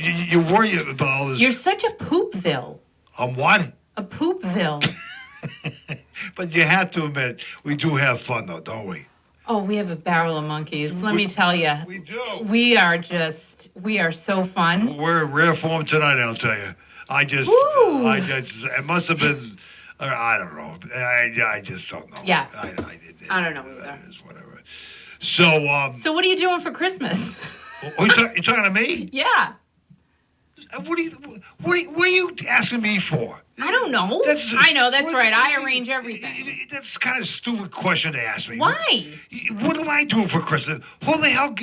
You worry about all this. You're such a poopville. I'm what? A poopville. But you have to admit, we do have fun, though, don't we? Oh, we have a barrel of monkeys. Let me tell you. We do. We are so fun. We're in rare form tonight, I'll tell you. It must have been, I don't know. I just don't know. Yeah. I don't know either. Whatever. So what are you doing for Christmas? You talking to me? Yeah. What are you asking me for? I don't know. I know, that's right. I arrange everything. That's kind of a stupid question to ask me. Why? What am I doing for Christmas? Who the hell?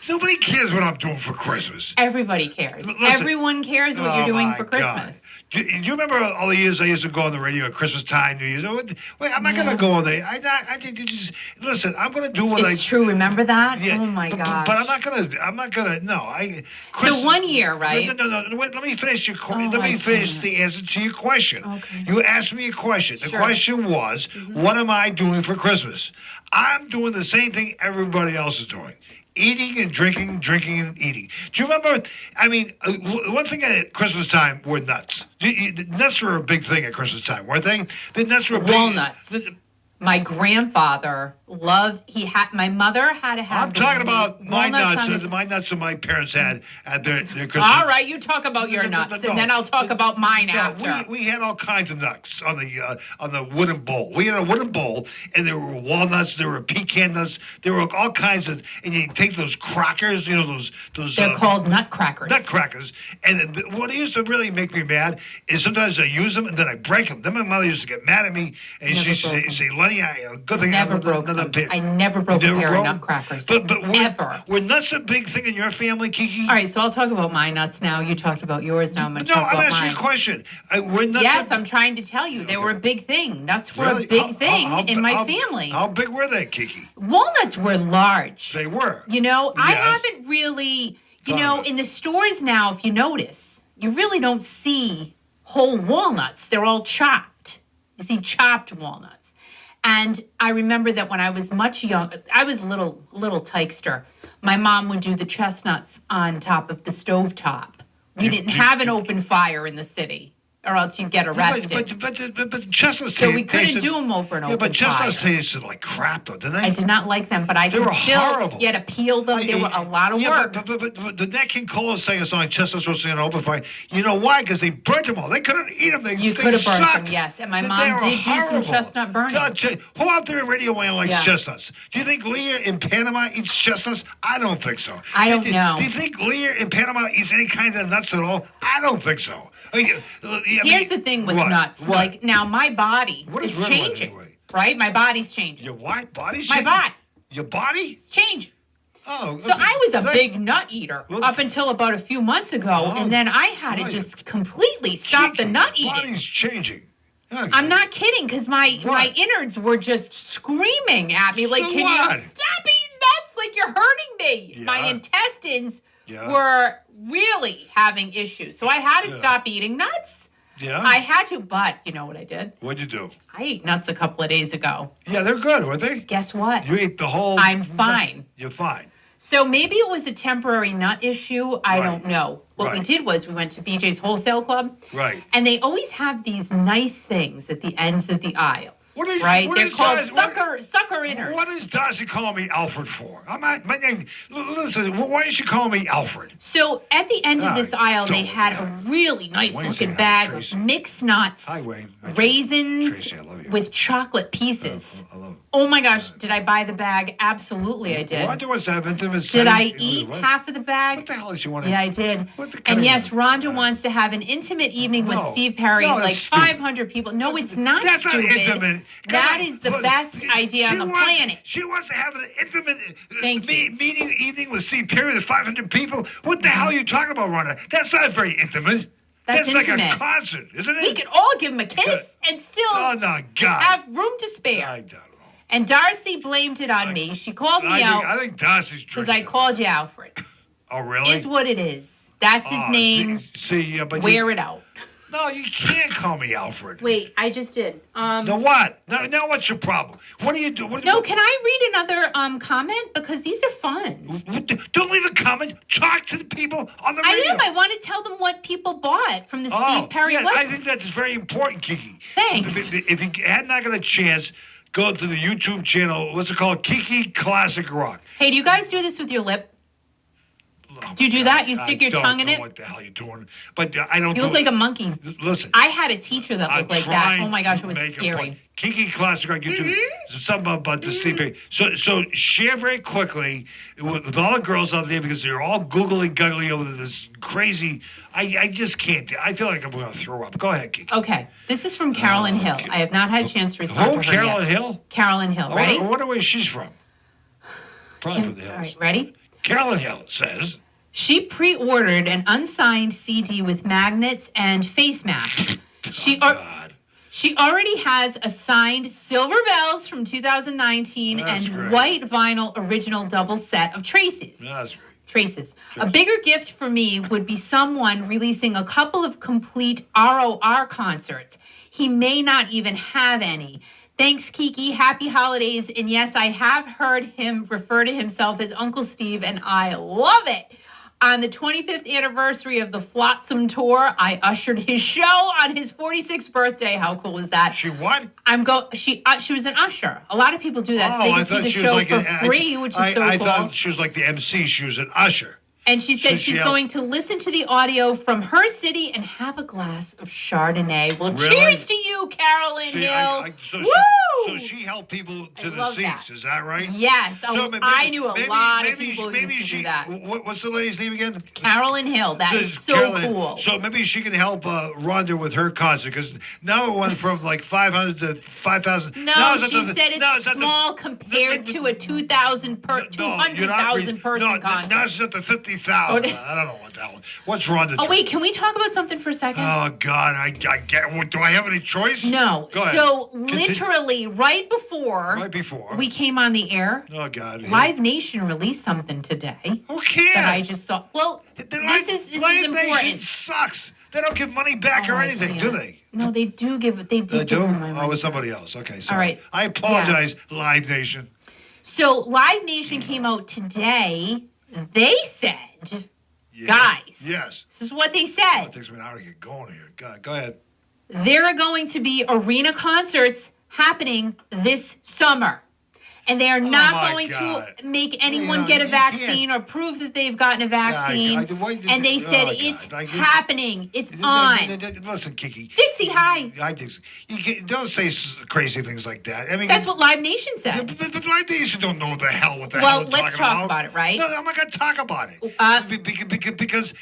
Nobody cares what I'm doing for Christmas. Everybody cares. Listen, everyone cares what you're doing for Christmas. Do you remember all the years I used to go on the radio at Christmas time, New Year's? Wait, I'm not going to go on there. I think listen, I'm going to do what It's true. Remember that? Yeah, oh, my God. But I'm not going to, no. So 1 year, right? No, wait, let me finish the answer to your question. Okay. You asked me a question. The question was, what am I doing for Christmas? I'm doing the same thing everybody else is doing. Eating and drinking and eating. Do you remember? I mean, one thing at Christmas time were nuts. Nuts were a big thing at Christmas time, weren't they? The nuts were big. Walnuts. My grandfather loved. My mother had to have. I'm talking about my nuts. My nuts that my parents had at their Christmas. All right, you talk about your nuts, and then I'll talk about mine after. We had all kinds of nuts on the wooden bowl. We had a wooden bowl, and there were walnuts, there were pecan nuts, there were all kinds of. And you take those crackers, those. They're called nutcrackers. Nutcrackers, and what used to really make me mad is sometimes I use them and then I break them. Then my mother used to get mad at me, and she'd say, "Lenny, good thing never broke them. I never broke a pair of nutcrackers. But ever. Were nuts a big thing in your family, Kiki? All right, so I'll talk about my nuts now. You talked about yours. Now I'm going to talk about mine. No, I'm asking you a question. Were nuts yes, I'm trying to tell you. They were a big thing. Nuts were a big thing in my family. How big were they, Kiki? Walnuts were large. They were. I haven't really, in the stores now, if you notice, you really don't see whole walnuts. They're all chopped. You see chopped walnuts. And I remember that when I was much young, I was little tykester. My mom would do the chestnuts on top of the stovetop. We didn't have an open fire in the city, or else you'd get arrested. But chestnuts. So we couldn't do them over an open fire. Yeah, but chestnuts tasted like crap, though, didn't they? I did not like them, but they were horrible. You had to peel them. They were a lot of work. But the Nat King Cole sang a song, Chestnuts roasting on an open fire. You know why? Because they burnt them all. They couldn't eat them. You could have burnt them, yes. And my mom did do some chestnut burning. Who out there in Radio Land likes chestnuts? Do you think Leah in Panama eats chestnuts? I don't think so. I don't know. Do you think Leah in Panama eats any kind of nuts at all? I don't think so. Here's the thing with nuts. What? Like, now my body is changing, right? My body's changing. Your what? Body's changing? My body. Your body? It's changing. Oh. So I was a big nut eater up until about a few months ago, and then I had to just completely stop the nut eating. Body's changing. Okay. I'm not kidding, because my innards were just screaming at me, like, can you stop eating nuts? Like, you're hurting me. Yeah. My intestines were really having issues. So I had to stop eating nuts. Yeah. I had to, but you know what I did? What'd you do? I ate nuts a couple of days ago. Yeah, they're good, weren't they? Guess what? You ate the whole... I'm fine. You're fine. So maybe it was a temporary nut issue. I don't know. What we did was we went to BJ's Wholesale Club. Right. And they always have these nice things at the ends of the aisles. They're called sucker innards. What does Darcy call me Alfred for? I'm not. My name. Listen. Why does she call me Alfred? So at the end of this aisle, they had a really nice looking bag of mixed nuts, raisins Tracy, I love you. with chocolate pieces. I love Oh my gosh! Did I buy the bag? Absolutely, I did. Why do I have intimate? Did I eat half of the bag? What the hell is she want? Yeah, I did. And yes, Rhonda wants to have an intimate evening with Steve Perry, like 500 people. No, it's not stupid. Not intimate. That is the best idea on the planet. She wants to have an intimate meeting evening with Steve Perry with 500 people. What the hell are you talking about, Rhonda? That's not very intimate. That's intimate. Like a concert, isn't it? We could all give him a kiss and still have room to spare. I don't know. And Darcy blamed it on me. She called me out. I think Darcy's drinking. Because I called you Alfred. Oh, really? Is what it is. That's his name. See, but wear it out. No, you can't call me Alfred. Wait, I just did. No, what? Now what's your problem? What do you do? No, can I read another comment? Because these are fun. Don't leave a comment. Talk to the people on the radio. I am. I want to tell them what people bought from the Steve Perry website. I think that's very important, Kiki. Thanks. If you had not got a chance, go to the YouTube channel. What's it called? Kiki Classic Rock. Hey, do you guys do this with your lip? Do you do that? You stick your tongue in it? I don't know what the hell you're doing. But I don't You look like a monkey. Listen. I had a teacher that looked like that. Oh my gosh, it was make a scary. point. Kiki Classic Rock YouTube. Something about the Steve Perry. So share very quickly with all the girls out there because they're all googly guggly over this crazy. I just can't. I feel like I'm going to throw up. Go ahead, Kiki. Okay, this is from Carolyn Hill. I have not had a chance to respond to her Carolyn yet. Hill? Carolyn Hill, ready? I wonder where she's from. Probably from the hills. All right, ready? Carolyn Hill says. She pre-ordered an unsigned CD with magnets and face masks. God. She already has a signed Silver Bells from 2019 That's and great. white vinyl original double set of Traces. That's right. Traces. A bigger gift for me would be someone releasing a couple of complete ROR concerts. He may not even have any. Thanks, Kiki. Happy holidays. And yes, I have heard him refer to himself as Uncle Steve, and I love it. On the 25th anniversary of the Flotsam Tour, I ushered his show on his 46th birthday. How cool is that? She what? She was an usher. A lot of people do that, so they I can see thought the she was show like for free, which is so I cool. thought she was like the MC. She was an usher. And she said So she she's going to listen to the audio from her city and have a glass of Chardonnay. Well, Really? cheers to you, Carolyn See, Hill. So she helped people to the love seats. that. Is that right? Yes. I knew a lot of maybe people who used to do that. What's the lady's name again? Carolyn Hill. That is so Carolyn. cool. So maybe she can help Rhonda with her concert because now it went from like 500 to 5,000. No, she said it's small compared to a 200,000 person concert. Now it's at the 50,000. I don't know what that one. What's Rhonda? Oh, wait, can we talk about something for a second? Oh God, I get. Do I have any choice? No. Go ahead. So Continue. literally right before we came on the air, Oh God. Live Nation released something today Who cares? that I just saw. Well, this is Live important. Nation sucks. They don't give money back Oh, or I anything, can't. do they? No, they do give it. They They did do? give them my Oh, money. it was somebody else. Okay, sorry. All right. I apologize, Live Nation. So Live Nation came out today. They said, Yeah. guys, Yes. this is what they It said. takes me an hour to get going here. God, go ahead. There are going to be arena concerts happening this summer. And they are my not going God. to make anyone know, get a you can't- vaccine or prove that they've gotten a vaccine. And they said it's I get- happening. It's on. Listen, Kiki. Dixie, hi. Hi, Dixie. Don't say crazy things like that. I mean, That's what Live Nation said. But Live Nation don't know what the hell what the Well, hell they're let's talking talk about it, right? No, I'm not going to talk about it. Because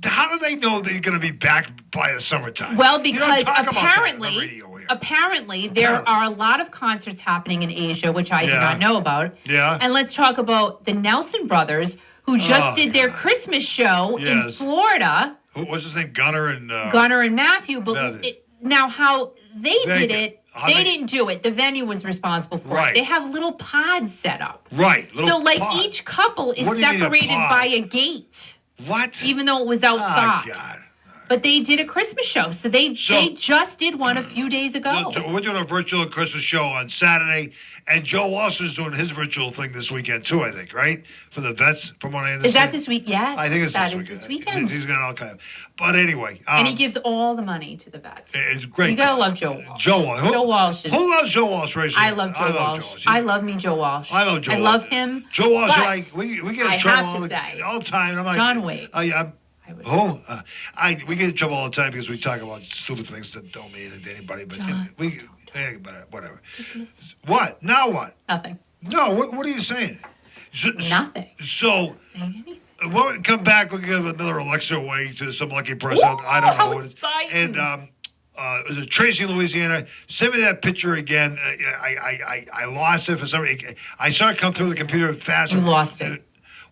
how do they know they're going to be back by the summertime? Well, You don't because talk about that on the radio here. apparently there Apparently. are a lot of concerts happening in Asia, which I do Yeah. not know about. Yeah. And let's talk about the Nelson brothers, who just Oh, did their God. Christmas show in Yes. Florida, What's his name? Gunner and... Gunnar and Matthew. But Yeah. now how they did it, how they they- didn't do it. The venue was responsible for Right. it. They have little pods set up. Right. So little like pod. each couple is What do you mean a separated pod? by a gate, What? even though it was Oh, outside. God. But they did a Christmas show, so they just did one a few days ago. So we're doing a virtual Christmas show on Saturday, and Joe Walsh's doing his virtual thing this weekend too, I think, right? For the vets, from what I understand. Is that this week? Yes, I think it's that this is weekend. this weekend. He's got all kind of. But anyway. And he gives all the money to the vets. It's great. You gotta love Joe Walsh. Joe Walsh. Joe Walsh is- Who loves Joe Walsh? Raise your I hand. love Joe Walsh. Walsh. I love me Joe Walsh. I love Joe I Walsh. love him. Joe Walsh but and I, we get in I trouble have to all the say, all the time. I'm like, John Wayne. I would- Who? We get in trouble all the time because we talk about stupid things that don't mean anything to anybody. But John. but whatever. Just listen. What? Now what? Nothing. No, what are you saying? Nothing. So, Saying anything. when we come back, we'll give another Alexa away to some lucky person. I don't know how what it is. exciting. And was it Tracy, Louisiana? Send me that picture again. I lost it for some reason. I saw it come through the computer fast. You lost it.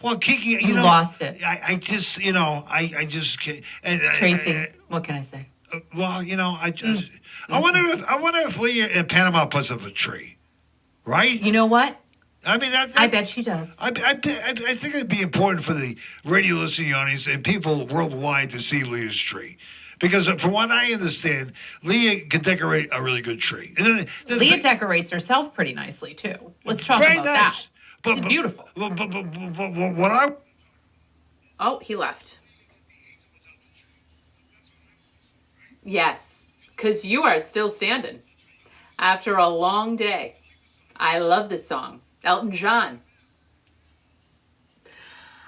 Well, Kiki, You lost it. I just, I just can't. And, Tracy, what can I say? well, I just, I wonder if Lee in Panama puts up a tree, right? You know what? I mean, I bet she does. I think it'd be important for the radio listening audience and people worldwide to see Leah's tree. Because from what I understand, Leah can decorate a really good tree. And then Leah decorates herself pretty nicely too. Let's talk very about nice. that. It's beautiful. But what I Oh, he left. Yes, because you are still standing after a long day. I love this song. Elton John.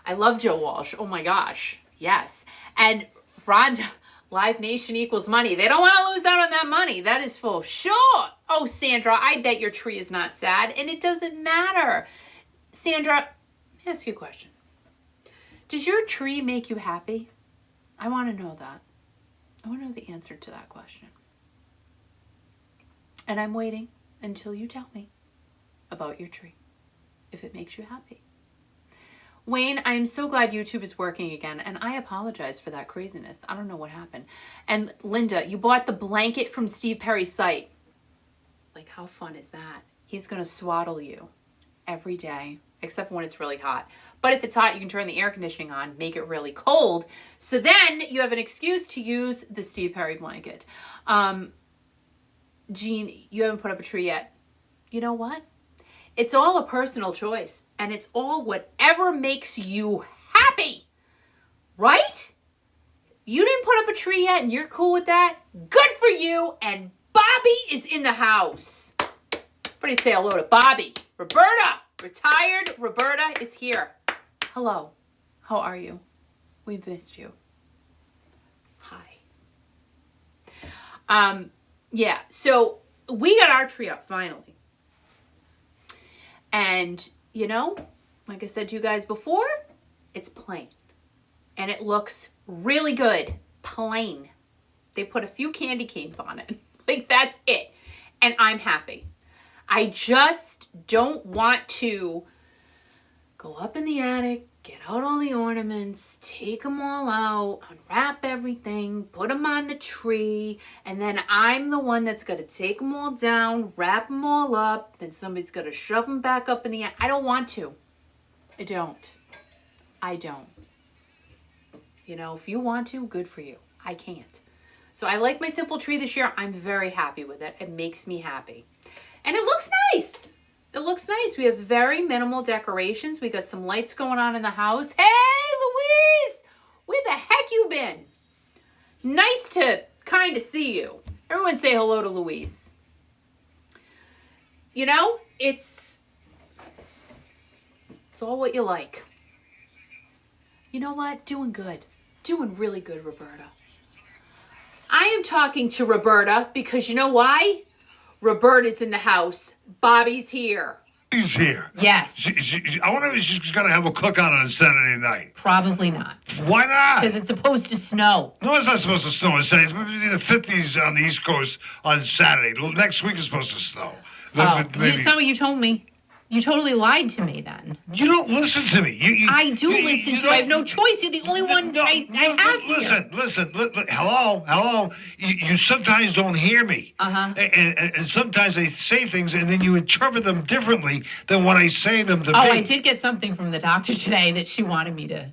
I love Joe Walsh. Oh my gosh. Yes. And Rhonda, Live Nation equals money. They don't want to lose out on that money. That is for sure. Oh, Sandra, I bet your tree is not sad, and it doesn't matter. Sandra, let me ask you a question. Does your tree make you happy? I want to know that. I want to know the answer to that question. And I'm waiting until you tell me about your tree, if it makes you happy. Wayne, I'm so glad YouTube is working again, and I apologize for that craziness. I don't know what happened. And Linda, you bought the blanket from Steve Perry's site. Like, how fun is that? He's going to swaddle you every day, except when it's really hot. But if it's hot, you can turn the air conditioning on, make it really cold. So then you have an excuse to use the Steve Perry blanket. Jean, you haven't put up a tree yet. You know what? It's all a personal choice, and it's all whatever makes you happy, right? If you didn't put up a tree yet and you're cool with that, good for you, and Bobby is in the house. Everybody say hello to Bobby. Roberta, retired Roberta is here. Hello, how are you? We've missed you. Hi. Yeah, so we got our tree up finally. And, you know, like I said to you guys before, it's plain. And it looks really good. Plain. They put a few candy canes on it. Like, that's it. And I'm happy. I just don't want to go up in the attic, get out all the ornaments, take them all out, unwrap everything, put them on the tree, and then I'm the one that's going to take them all down, wrap them all up, then somebody's going to shove them back up in the attic. I don't want to. I don't. You know, if you want to, good for you. I can't. So I like my simple tree this year. I'm very happy with it. It makes me happy. And it looks nice. It looks nice. We have very minimal decorations. We got some lights going on in the house. Hey, Louise! Where the heck you been? Nice to kind of see you. Everyone say hello to Louise. You know, it's all what you like. You know what? Doing good. Doing really good, Roberta. I am talking to Roberta because you know why? Roberta's in the house. Bobby's here. She's here. Yes. I wonder if she's going to have a cookout on Saturday night. Probably not. Why not? Because it's supposed to snow. No, it's not supposed to snow on Saturday. It's supposed to be the 50s on the East Coast on Saturday. Next week is supposed to snow. That's not what you told me. You totally lied to me then. You don't listen to me. I do listen to you. I have no choice. You're the only one I have here. Listen. Hello. You sometimes don't hear me. Uh-huh. And sometimes I say things and then you interpret them differently than when I say them to me. Oh, I did get something from the doctor today that she wanted me to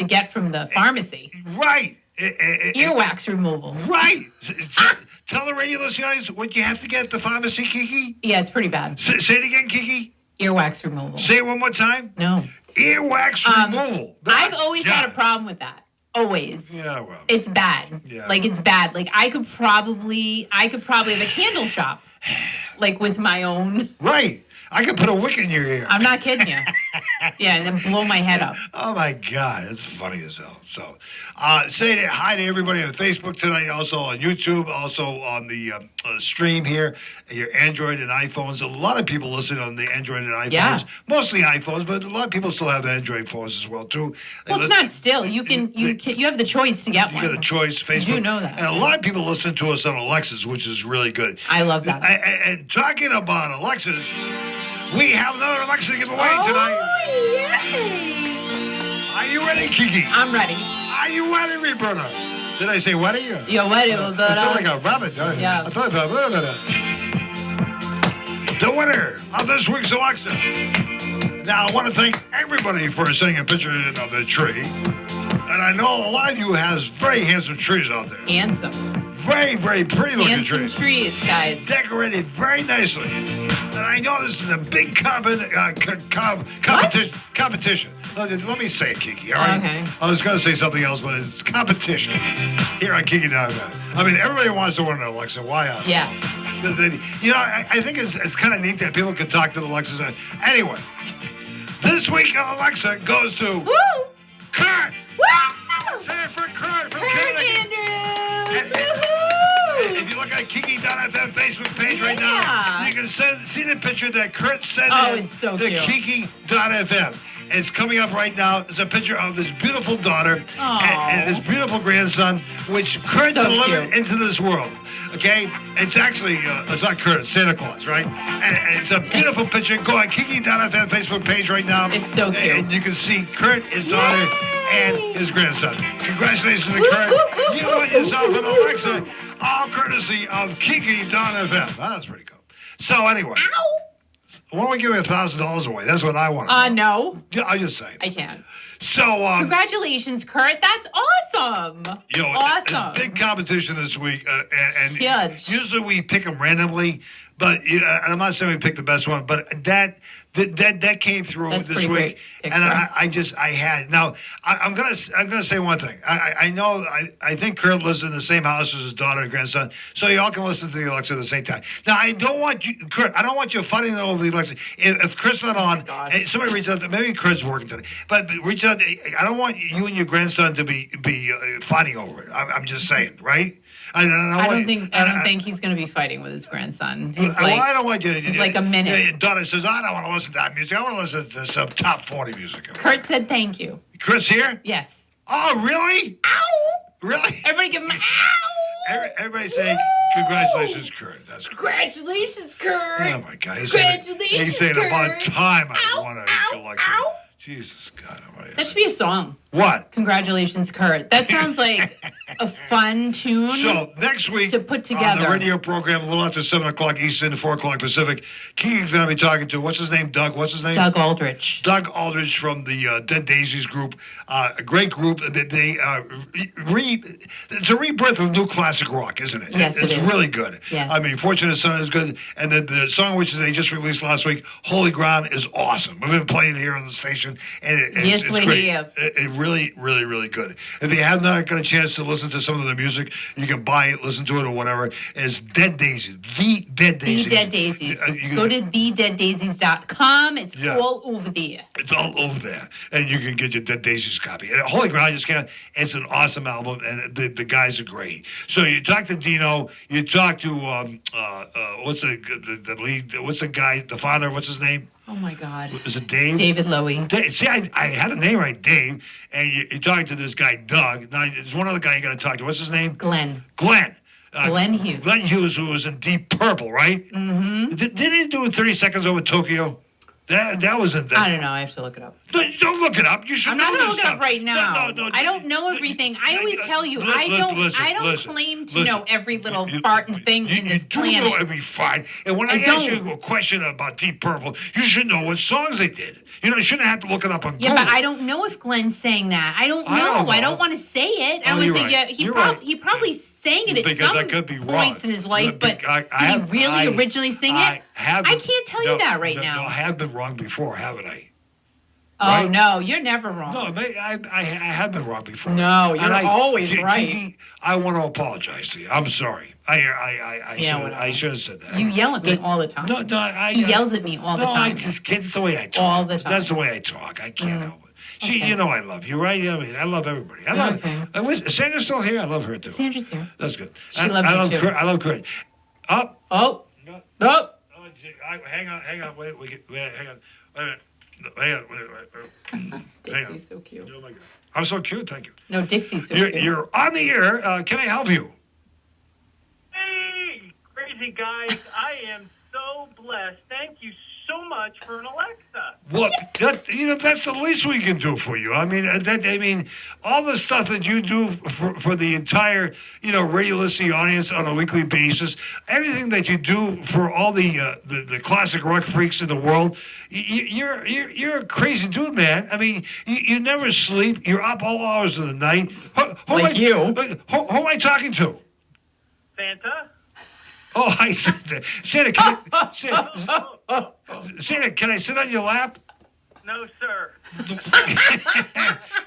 get from the pharmacy. Right. Earwax removal. Right. Tell the radio listeners what you have to get at the pharmacy, Kiki. Yeah, it's pretty bad. Say it again, Kiki. Earwax removal. Say it one more time. No. Earwax removal. I've always had a problem with that. Always. Yeah, well. It's bad. Yeah. Like, it's bad. Like, I could probably have a candle shop. Like, with my own. Right. I could put a wick in your ear. I'm not kidding you. Yeah, and then blow my head up. Oh, my God. That's funny as hell. So, say hi to everybody on Facebook tonight, also on YouTube, also on the stream here, your Android and iPhones. A lot of people listen on the Android and iPhones. Yeah. Mostly iPhones, but a lot of people still have Android phones as well, too. Well, it's not still. You have the choice to get one. You got a choice, Facebook. You know that. And a lot of people listen to us on Alexis, which is really good. I love that. And talking about Alexis, we have another Alexa to give away tonight. Oh, yay! Are you ready, Kiki? I'm ready. Are you ready, Roberta? Did I say ready? You're ready, Roberta. It sounded like a rabbit. Yeah. I thought the winner of this week's Alexa. Now, I want to thank everybody for sending a picture of the tree. And I know a lot of you has very handsome trees out there. Handsome. Very, very pretty looking Handsome trees, guys. Decorated very nicely. And I know this is a big competition. Let me say it, Kiki, all right? Okay. I was going to say something else, but it's competition here on Kiki.FM. I mean, everybody wants to win an Alexa. Why? Yeah. You know, I think it's kind of neat that people can talk to the Alexas. Anyway, this week Alexa goes to Woo! Kurt. Woo! Say it for Kurt from Kurt Canada. Andrews! Hey, Woohoo! if you look at Kiki.FM Facebook page right now, Yeah. you can see the picture that Kurt sent Oh, in it's so to cute. Kiki.FM. It's coming up right now. It's a picture of his beautiful daughter and his beautiful grandson, which Kurt So delivered cute. into this world. Okay? It's actually, it's not Kurt, it's Santa Claus, right? And it's a beautiful picture. Go on Kiki.FM Facebook page right now. It's so cute. And you can see Kurt, his daughter, and his grandson. Congratulations to Woo, Kurt. woo, woo, You woo, won yourself woo, an woo, Alexa, all courtesy of Kiki.FM. That's pretty cool. So anyway, Ow! why don't we give $1,000 away? That's what I want. No. Yeah, I'm just saying. I can't. So, Congratulations, Kurt. That's awesome. Awesome. It's a big competition this week, and Huge. usually we pick them randomly. But and I'm not saying we picked the best one, but that came through That's this pretty week, great and picture. I had now I'm gonna say one thing. I know I think Kurt lives in the same house as his daughter and grandson, so y'all can listen to the Alexa at the same time. Now I don't want you, Kurt. I don't want you fighting over the Alexa. If Kurt's not on, gosh. and somebody reach out. Maybe Kurt's working today, but reach out. I don't want you and your grandson to be fighting over it. I'm just saying, right? I don't think he's going to be fighting with his grandson. He's I don't want you. It's like a minute. Your daughter says, "I don't want to listen to that music. I want to listen to some top 40 music." Kurt said thank you. Chris here? Yes. Oh, really? Ow! Really? Everybody give him an ow! Everybody say congratulations, Kurt. That's great. Congratulations, Kurt. Oh my God! He's saying Kurt. about time I Ow, want ow, to Alexa. ow. Jesus God Almighty. That should be a song. What? Congratulations, Kurt. That sounds like a fun tune. So next week to put on together. the radio program, a little after 7 o'clock Eastern, 4 o'clock Pacific, Kiki's going to be talking to, what's his name, Doug? What's his name? Doug Aldrich. Doug Aldrich from the Dead Daisies group, a great group. They it's a rebirth of new classic rock, isn't it? Yes, it's it is. really good. Yes. I mean, Fortunate Son is good, and the song which they just released last week, Holy Ground, is awesome. We've been playing it here on the station, and it's we great. have. It really, really, really good. If you have not got a chance to listen to some of the music, you can buy it, listen to it, or whatever. It's Dead Daisies, the Dead Daisies. The Dead Daisies. You can- Go to thedeaddaisies.com. It's Yeah. all over there. It's all over there, and you can get your Dead Daisies copy. And Holy Ground just came out. It's an awesome album, and the guys are great. So you talk to Dino, you talk to what's the lead? What's the guy? The founder? What's his name? Oh my God. Is it Dave? David Lowy. See, I had a name right, Dave, and you talk to this guy, Doug. Now, there's one other guy you got to talk to. What's his name? Glenn. Glenn. Glenn Hughes. Glenn Hughes, who was in Deep Purple, right? Mm-hmm. Did he do 30 Seconds Over Tokyo? That was in that. I don't know. I have to look it up. Don't look it up. You should I'm know not gonna this look it up stuff. right now. No, I don't know everything. I always tell you, I don't claim to know every little fart and thing in this You do planet. know every fart. And when I ask don't. you a question about Deep Purple, you should know what songs they did. You shouldn't have to look it up on Yeah, Google. but I don't know if Glenn's saying that. I don't know. I don't know. want to say it. Oh, I would you're say, right. yeah, You're right. he probably sang it at Because some I could be wrong. points in his life, but did he really originally sing it? I can't tell you that right now. No, I have been wrong before, haven't I? Oh, right? no, you're never wrong. No, I have been wrong before. No, you're And always right. Kiki, I want to apologize to you. I'm sorry. I should have said that. You yell at me all the time. No, He yells at me all the time. That's the way I talk. All the time. That's the way I talk. I can't help it. See, Okay. you know I love you, right? I mean, I love everybody. Is Sandra still here? I love her too. Sandra's here. That's good. She loves you love too. Kurt. I love Kurt. Up. Oh. No. Oh. Oh, hang on. Wait, hang on. Wait a minute. Hang on. Hang on. Dixie's so cute. Oh my God. I'm so cute. Thank you. No, Dixie's so cute. You're on the air. Can I help you? Hey, crazy guys. I am so blessed. Thank you so much for an Alexa. Well, that's the least we can do for you. I mean, all the stuff that you do for the entire, radio listening audience on a weekly basis, everything that you do for all the classic rock freaks in the world, you're a crazy dude, man. I mean, you never sleep. You're up all hours of the night. Who am I talking to? Santa? Oh, hi, Santa. Santa, can I sit on your lap? No, sir.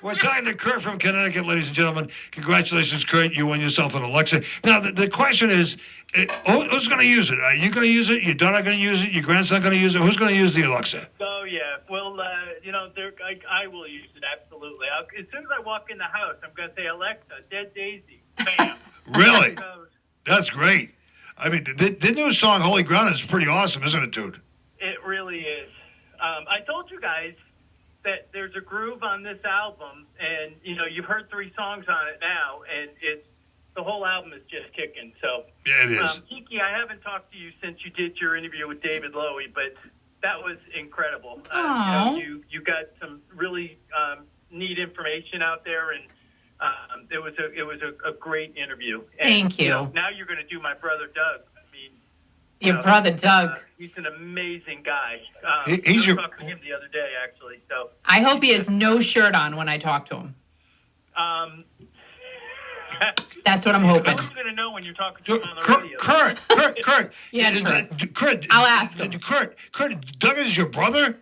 We're talking to Kurt from Connecticut, ladies and gentlemen. Congratulations, Kurt. You won yourself an Alexa. Now, the question is, who's going to use it? Are you going to use it? Your daughter going to use it? Your grandson going to use it? Who's going to use the Alexa? Oh, yeah. Well, I will use it, absolutely. As soon as I walk in the house, I'm going to say, Alexa, Dead Daisy. Bam. Really? That's great. I mean, the new song, Holy Ground, is pretty awesome, isn't it, dude? It really is. I told you guys that there's a groove on this album, and, you've heard 3 songs on it now, and the whole album is just kicking. So, yeah, it is. Kiki, I haven't talked to you since you did your interview with David Lowy, but that was incredible. You got some really neat information out there, and it was a great interview. And, Thank you. Now you're going to do my brother Doug. I mean, Your brother Doug. He's an amazing guy. He's I was talking to him the other day, actually. So I hope he has no shirt on when I talk to him. That's what I'm hoping. How are you going to know when you're talking to him on the radio? Kurt. Yeah, sure. Kurt. I'll ask him. Kurt, Doug is your brother?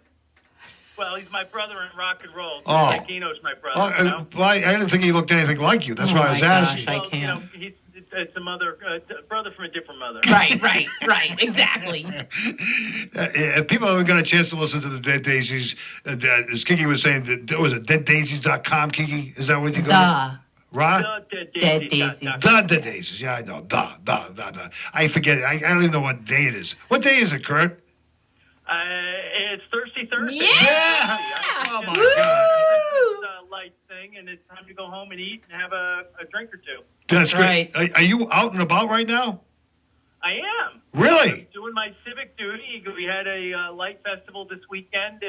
Well, he's my brother in rock and roll. Oh. Like Eno's my brother. Well, I didn't think he looked anything like you. That's why I was asking. I can't. It's a mother, brother from a different mother. Right. Exactly. If people haven't got a chance to listen to the Dead Daisies, as Kiki was saying, was it deaddaisies.com, Kiki? Is that what you go? Right? Dead Daisies. The Dead Daisies. Yeah, I know. The. I forget it. I don't even know what day it is. What day is it, Kurt? It's Thirsty Thursday. Yeah! Oh, my Woo! God. It's a light thing, and it's time to go home and eat and have a drink or two. That's right. Great. Are you out and about right now? I am. Really? I'm doing my civic duty. We had a light festival this weekend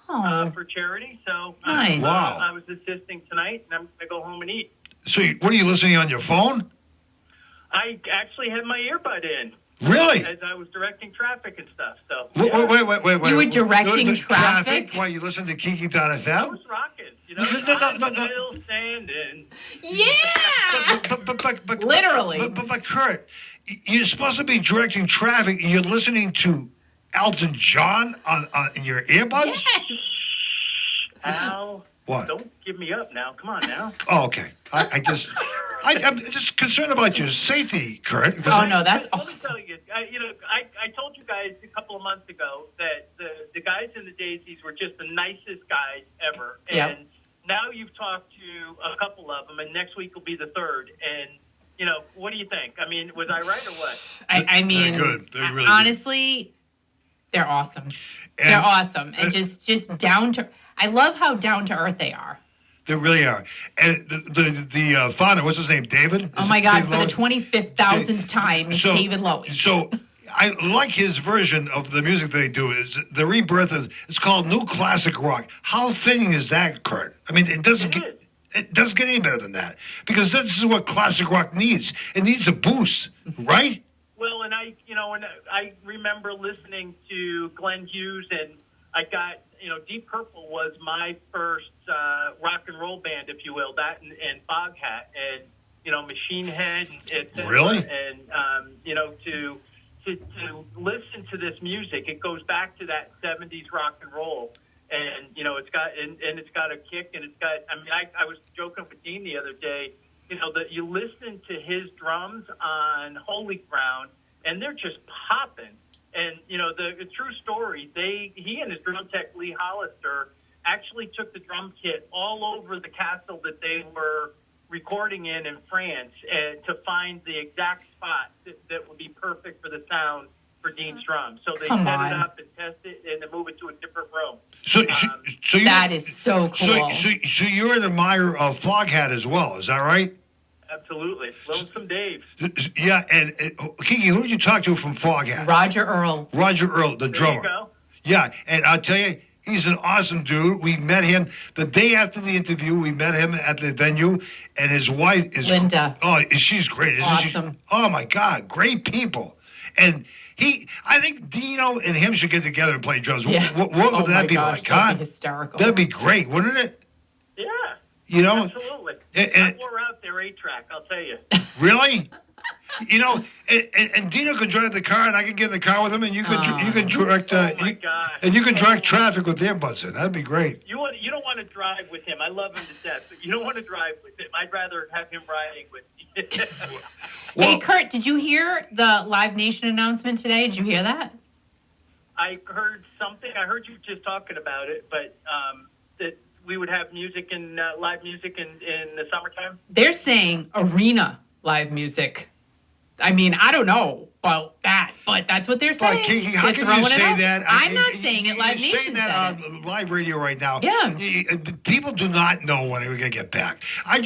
for charity, so Nice. Wow. I was assisting tonight, and I'm going to go home and eat. So, what are you listening on your phone? I actually had my earbud in. Really? As I was directing traffic and stuff. So Wait. You were directing traffic? While you listen to Kiki.fm? I was rocking. No. I'm still standing. Yeah! But Literally. But Kurt, you're supposed to be directing traffic, and you're listening to Elton John in your earbuds? Yes! Al, What? don't give me up now. Come on now. Oh, okay. I'm just concerned about your safety, Kurt. Oh, no, that's Let me awesome. tell you, I told you guys a couple of months ago that the guys in the Daisies were just the nicest guys ever. And Yep. now you've talked to a couple of them, and next week will be the third. And, what do you think? I mean, was I right or what? I mean, They're good. They're really honestly, they're awesome. They're awesome. And just down to, I love how down to earth they are. They really are. And the founder, what's his name, David? Oh my God, David for the Lowy? 25,000th time, David Lowy. So I like his version of the music they do. Is the rebirth of, it's called New Classic Rock. How fitting is that, Kurt? I mean, it doesn't get any better than that, because this is what classic rock needs. It needs a boost, right? Well, and I remember listening to Glenn Hughes, and I got, Deep Purple was my first rock and roll band, if you will, that and Foghat, and, Machine Head, et cetera. Really? And, to listen to this music, it goes back to that 70s rock and roll. And, it's got a kick, and it's got, I was joking with Dean the other day, that you listen to his drums on Holy Ground, and they're just popping. And, the true story, he and his drum tech, Lee Hollister, actually took the drum kit all over the castle that they were recording in France to find the exact spot that would be perfect for the sound for Dean's drums. So they set it up and test it and then move it to a different room. So that is so cool. So you're an admirer of Foghat as well, is that right? Absolutely. Lonesome Dave. Yeah, and Kiki, who did you talk to from Foghat? Roger Earl. Roger Earl, the drummer. There you go. Yeah, and I'll tell you, he's an awesome dude. We met him the day after the interview. We met him at the venue, and his wife is Linda. Oh, she's great, isn't she? Awesome. Oh my God, great people. And I think Dino and him should get together and play drums. Yeah. What Oh would my that be gosh, like, that'd huh? be hysterical. That'd be great, wouldn't it? Yeah. You know, Absolutely. and- We're out there 8-track, I'll tell you. really. You know, and Dino could drive the car, and I could get in the car with him, and you could direct. Oh, my God. And you could direct traffic with the earbuds in. That'd be great. You don't want to drive with him. I love him to death, but you don't want to drive with him. I'd rather have him riding with me. Hey, Kurt, did you hear the Live Nation announcement today? Did you hear that? I heard something. I heard you just talking about it, but that we would have music and live music in the summertime. They're saying arena live music. I mean, I don't know about that, but that's what they're saying. But Kiki, how They're can throwing you it say out. that? I'm not saying it. Live You're Nation saying that said it. on live radio right now. Yeah. People do not know when we're gonna get back. I'm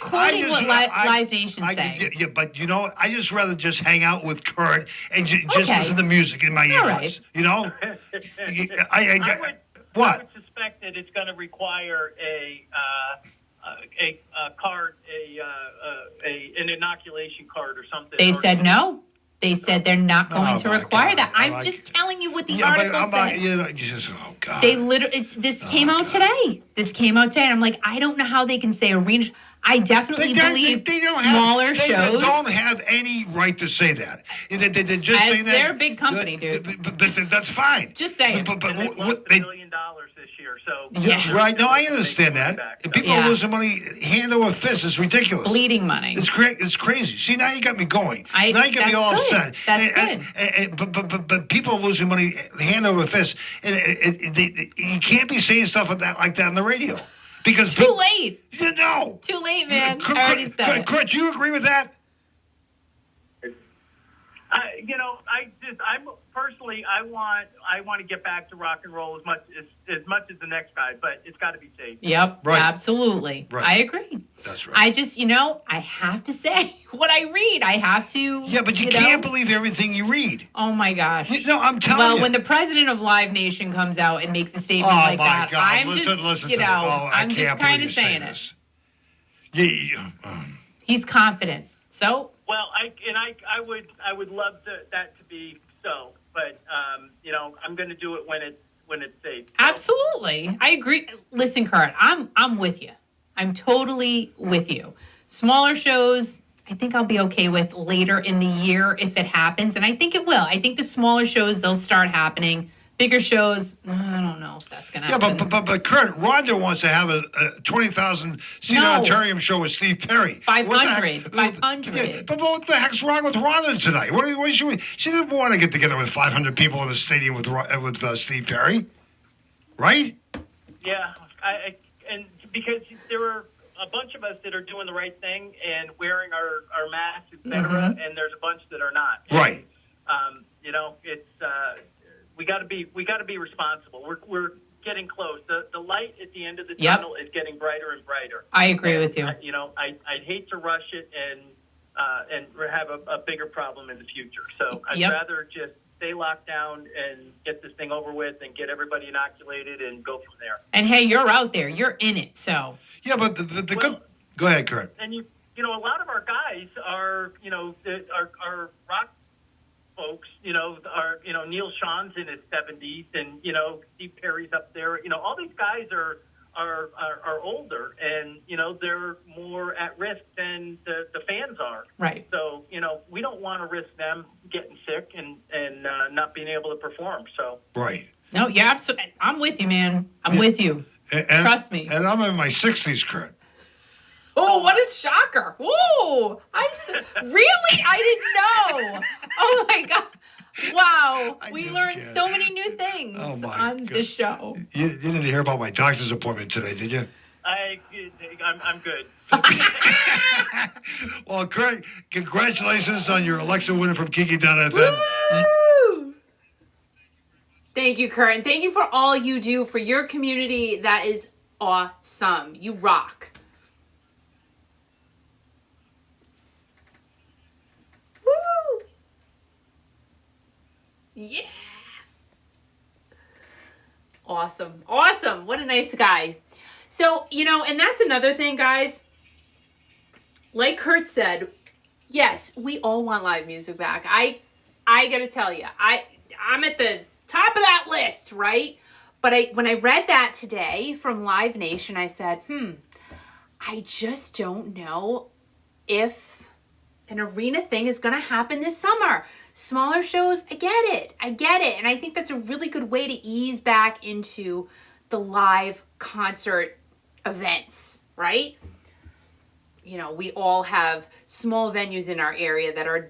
quoting what Live Nation say. Yeah, but you know, I just rather just hang out with Kurt and just Okay. listen to music in my All earbuds. right. You know, I what? would suspect that it's going to require a card, an inoculation card or something. They or- said no. They said they're not going Oh, to my require God. that. I'm Like- just telling you what the Yeah, but article I'm not, said. you know, just oh God. They literally, this came out today. This came out today. And I'm like, I don't know how they can say arena. I definitely believe smaller they shows. don't have any right to say that. They're just As saying that. they're a big company, dude. But that's fine. Just saying. But And they what lost $1 they, billion this year, so Yeah. right? No, I they're understand making money that. back, And so. people Yeah. are losing money hand over fist. It's ridiculous. Bleeding money. It's it's crazy. See, now you got me going. Now you got me that's all good. upset. That's But people are losing money hand over fist, and you can't be saying stuff like that on the radio because Too late. You know. Too late, man. I already said it. Kurt, do you agree with that? I'm personally, I want to get back to rock and roll as much as the next guy, but it's got to be safe. Yep, Right. absolutely. Right. I agree. That's right. I just, I have to say what I read. I have to. Yeah, but you can't believe everything you read. Oh my gosh. No, I'm telling you. Well, when the president of Live Nation comes out and makes a statement Oh like my that, God! I'm Listen just, to this. Oh, I'm just can't kind believe of you're saying it. this. Yeah. He's confident. So, Well, I would love that to be so, but I'm going to do it when it's safe. So. absolutely. I agree. Listen, Kurt, I'm with you. I'm totally with you. Smaller shows, I think I'll be okay with later in the year if it happens, and I think it will. I think the smaller shows, they'll start happening. Bigger shows, I don't know if that's going to Yeah, happen. but Kurt, Rhonda wants to have a 20,000 seat No. auditorium show with Steve Perry. 500. 500. Yeah, but what the heck's wrong with Rhonda tonight? What she didn't want to get together with 500 people in the stadium with Steve Perry, right? Yeah, and because there were a bunch of us that are doing the right thing and wearing our masks, etc., Mm-hmm. and there's a bunch that are not. Right. It's we got to be responsible. We're getting close. The light at the end of the Yep. tunnel is getting brighter and brighter. I agree with you. I'd hate to rush it and have a bigger problem in the future. So I'd Yep. rather just stay locked down and get this thing over with and get everybody inoculated and go from there. And hey, you're out there. You're in it. So, Yeah, but the good. Go ahead, Kurt. And a lot of our guys are are rock folks. Are Neil Sean's in his 70s, and Steve Perry's up there. All these guys are older, and they're more at risk than the fans are. right. So we don't want to risk them getting sick and not being able to perform. So Right. No, yeah, absolutely. I'm with you, man. I'm with you. And, Trust me. And I'm in my 60s, Kurt. Oh, what a shocker. Whoa. Really? I didn't know. Oh, my God. Wow. I We just learned can't. so many new things Oh, my on God. this show. You didn't hear about my doctor's appointment today, did you? I'm good. Well, Kurt, congratulations on your Alexa winner from Kiki.fm. Woo! Thank you, Kurt. And thank you for all you do for your community. That is awesome. You rock. Woo! Yeah. awesome. Awesome. What a nice guy. So, and that's another thing, guys. Like Kurt said, yes, we all want live music back. I got to tell you, I'm at the top of that list, right? But when I read that today from Live Nation, I said, I just don't know if an arena thing is going to happen this summer. Smaller shows, I get it. And I think that's a really good way to ease back into the live concert events, right? We all have small venues in our area that are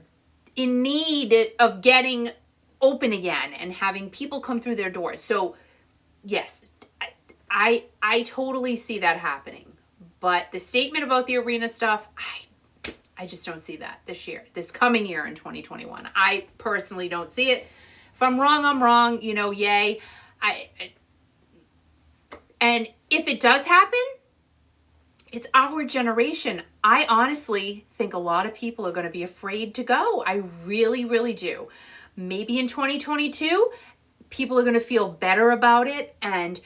in need of getting open again and having people come through their doors. So, yes, I totally see that happening. But the statement about the arena stuff, I just don't see that this coming year in 2021. I personally don't see it. If I'm wrong, I'm wrong. Yay. And if it does happen, it's our generation. I honestly think a lot of people are going to be afraid to go. I really, really do. Maybe in 2022, people are going to feel better about it. And,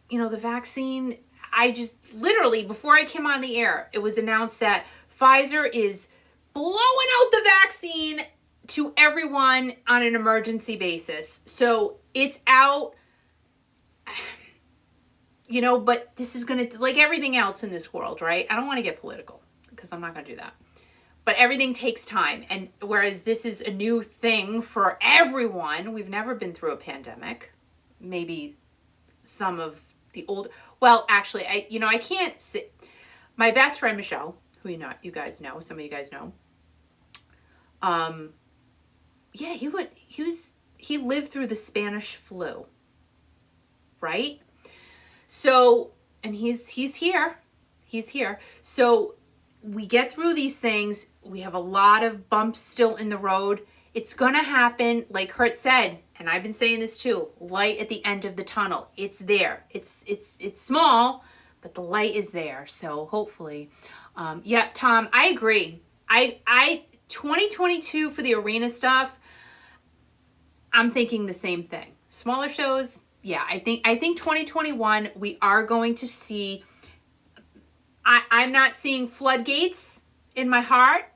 the vaccine, I just literally, before I came on the air, it was announced that Pfizer is blowing out the vaccine to everyone on an emergency basis. So it's out, but this is going to, like everything else in this world, right? I don't want to get political because I'm not going to do that. But everything takes time. And whereas this is a new thing for everyone, we've never been through a pandemic. Maybe some of the old, well, actually, I can't sit. My best friend, Michelle, who you guys know, some of you guys know. Yeah, he lived through the Spanish flu. Right? So, and he's here. So we get through these things. We have a lot of bumps still in the road. It's going to happen, like Kurt said, and I've been saying this too, light at the end of the tunnel. It's there. It's small, but the light is there. So hopefully, yeah, Tom, I agree. I 2022 for the arena stuff, I'm thinking the same thing. Smaller shows, yeah, I think 2021 we are going to see. I'm not seeing floodgates in my heart,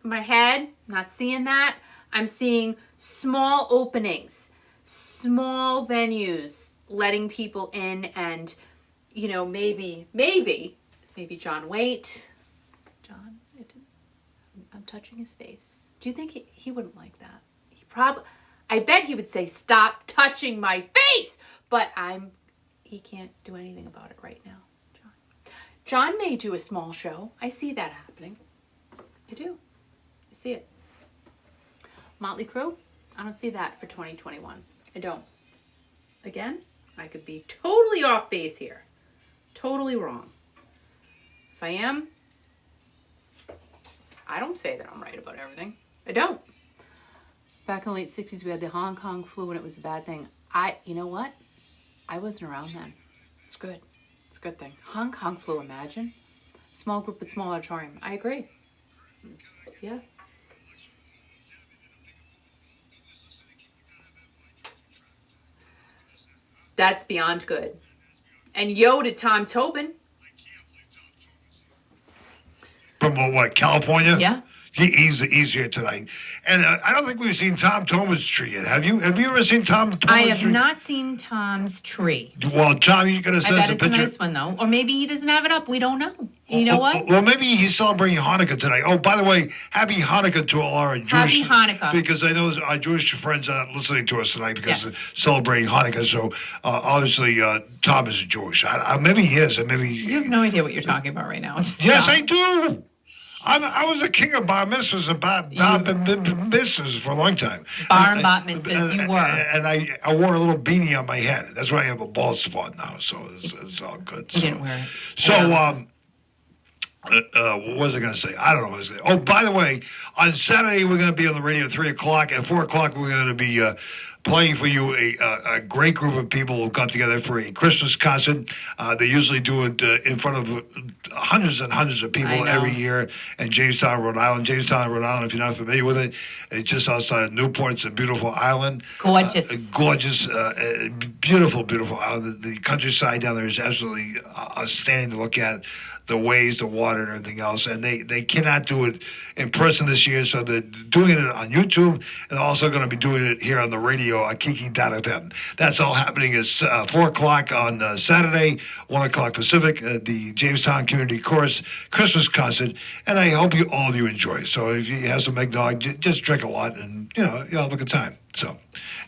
my head. I'm not seeing that. I'm seeing small openings, small venues, letting people in, and maybe John. Wait, John. I'm touching his face. Do you think he wouldn't like that? I bet he would say, "Stop touching my face." But he can't do anything about it right now, John. John may do a small show. I see that happening. I do. I see it. Motley Crue, I don't see that for 2021. I don't. Again, I could be totally off base here. Totally wrong. If I am, I don't say that I'm right about everything. I don't. Back in the late 60s, we had the Hong Kong flu and it was a bad thing. You know what? I wasn't around then. It's good. It's a good thing. Hong Kong flu, imagine. Small group with small auditorium. I agree. Yeah. That's beyond good. And yo to Tom Tobin. From what, California? Yeah. He's here tonight. And I don't think we've seen Tom Thomas' tree yet. Have you ever seen Tom Thomas' I have tree? not seen Tom's tree. Well, Tom, you gotta I send bet us a it's a picture. nice one, though. Or maybe he doesn't have it up. We don't know. You know what? Well, maybe he's celebrating Hanukkah tonight. Oh, by the way, happy Hanukkah to all our Jewish... Happy Hanukkah. Because I know our Jewish friends are listening to us tonight because Yes. they're celebrating Hanukkah. So, obviously, Tom is Jewish. Maybe he is, and maybe... You have no idea what you're talking about right now. Just Yes, stop. I do. I was a king of bar mitzvahs and bar mitzvahs for a long time. Bar and bat mitzvahs, you were. And I wore a little beanie on my head. That's why I have a bald spot now, so it's all good. You didn't wear it. So, what was I going to say? I don't know what I was going to say. Oh, by the way, on Saturday, we're going to be on the radio at 3 o'clock. At 4 o'clock, we're going to be playing for you a great group of people who got together for a Christmas concert. They usually do it in front of hundreds and hundreds of people every year in Jamestown, Rhode Island. Jamestown, Rhode Island, if you're not familiar with it, it's just outside of Newport. It's a beautiful island. Gorgeous. Gorgeous, beautiful, beautiful island. The countryside down there is absolutely outstanding to look at. The waves, the water, and everything else. And they cannot do it in person this year, so they're doing it on YouTube, and also going to be doing it here on the radio on Kiki.fm. That's all happening at 4 o'clock on Saturday, 1 o'clock Pacific, the Jamestown Community Chorus Christmas concert, and I hope all of you enjoy. So if you have some eggnog, just drink a lot, and you'll have a good time. So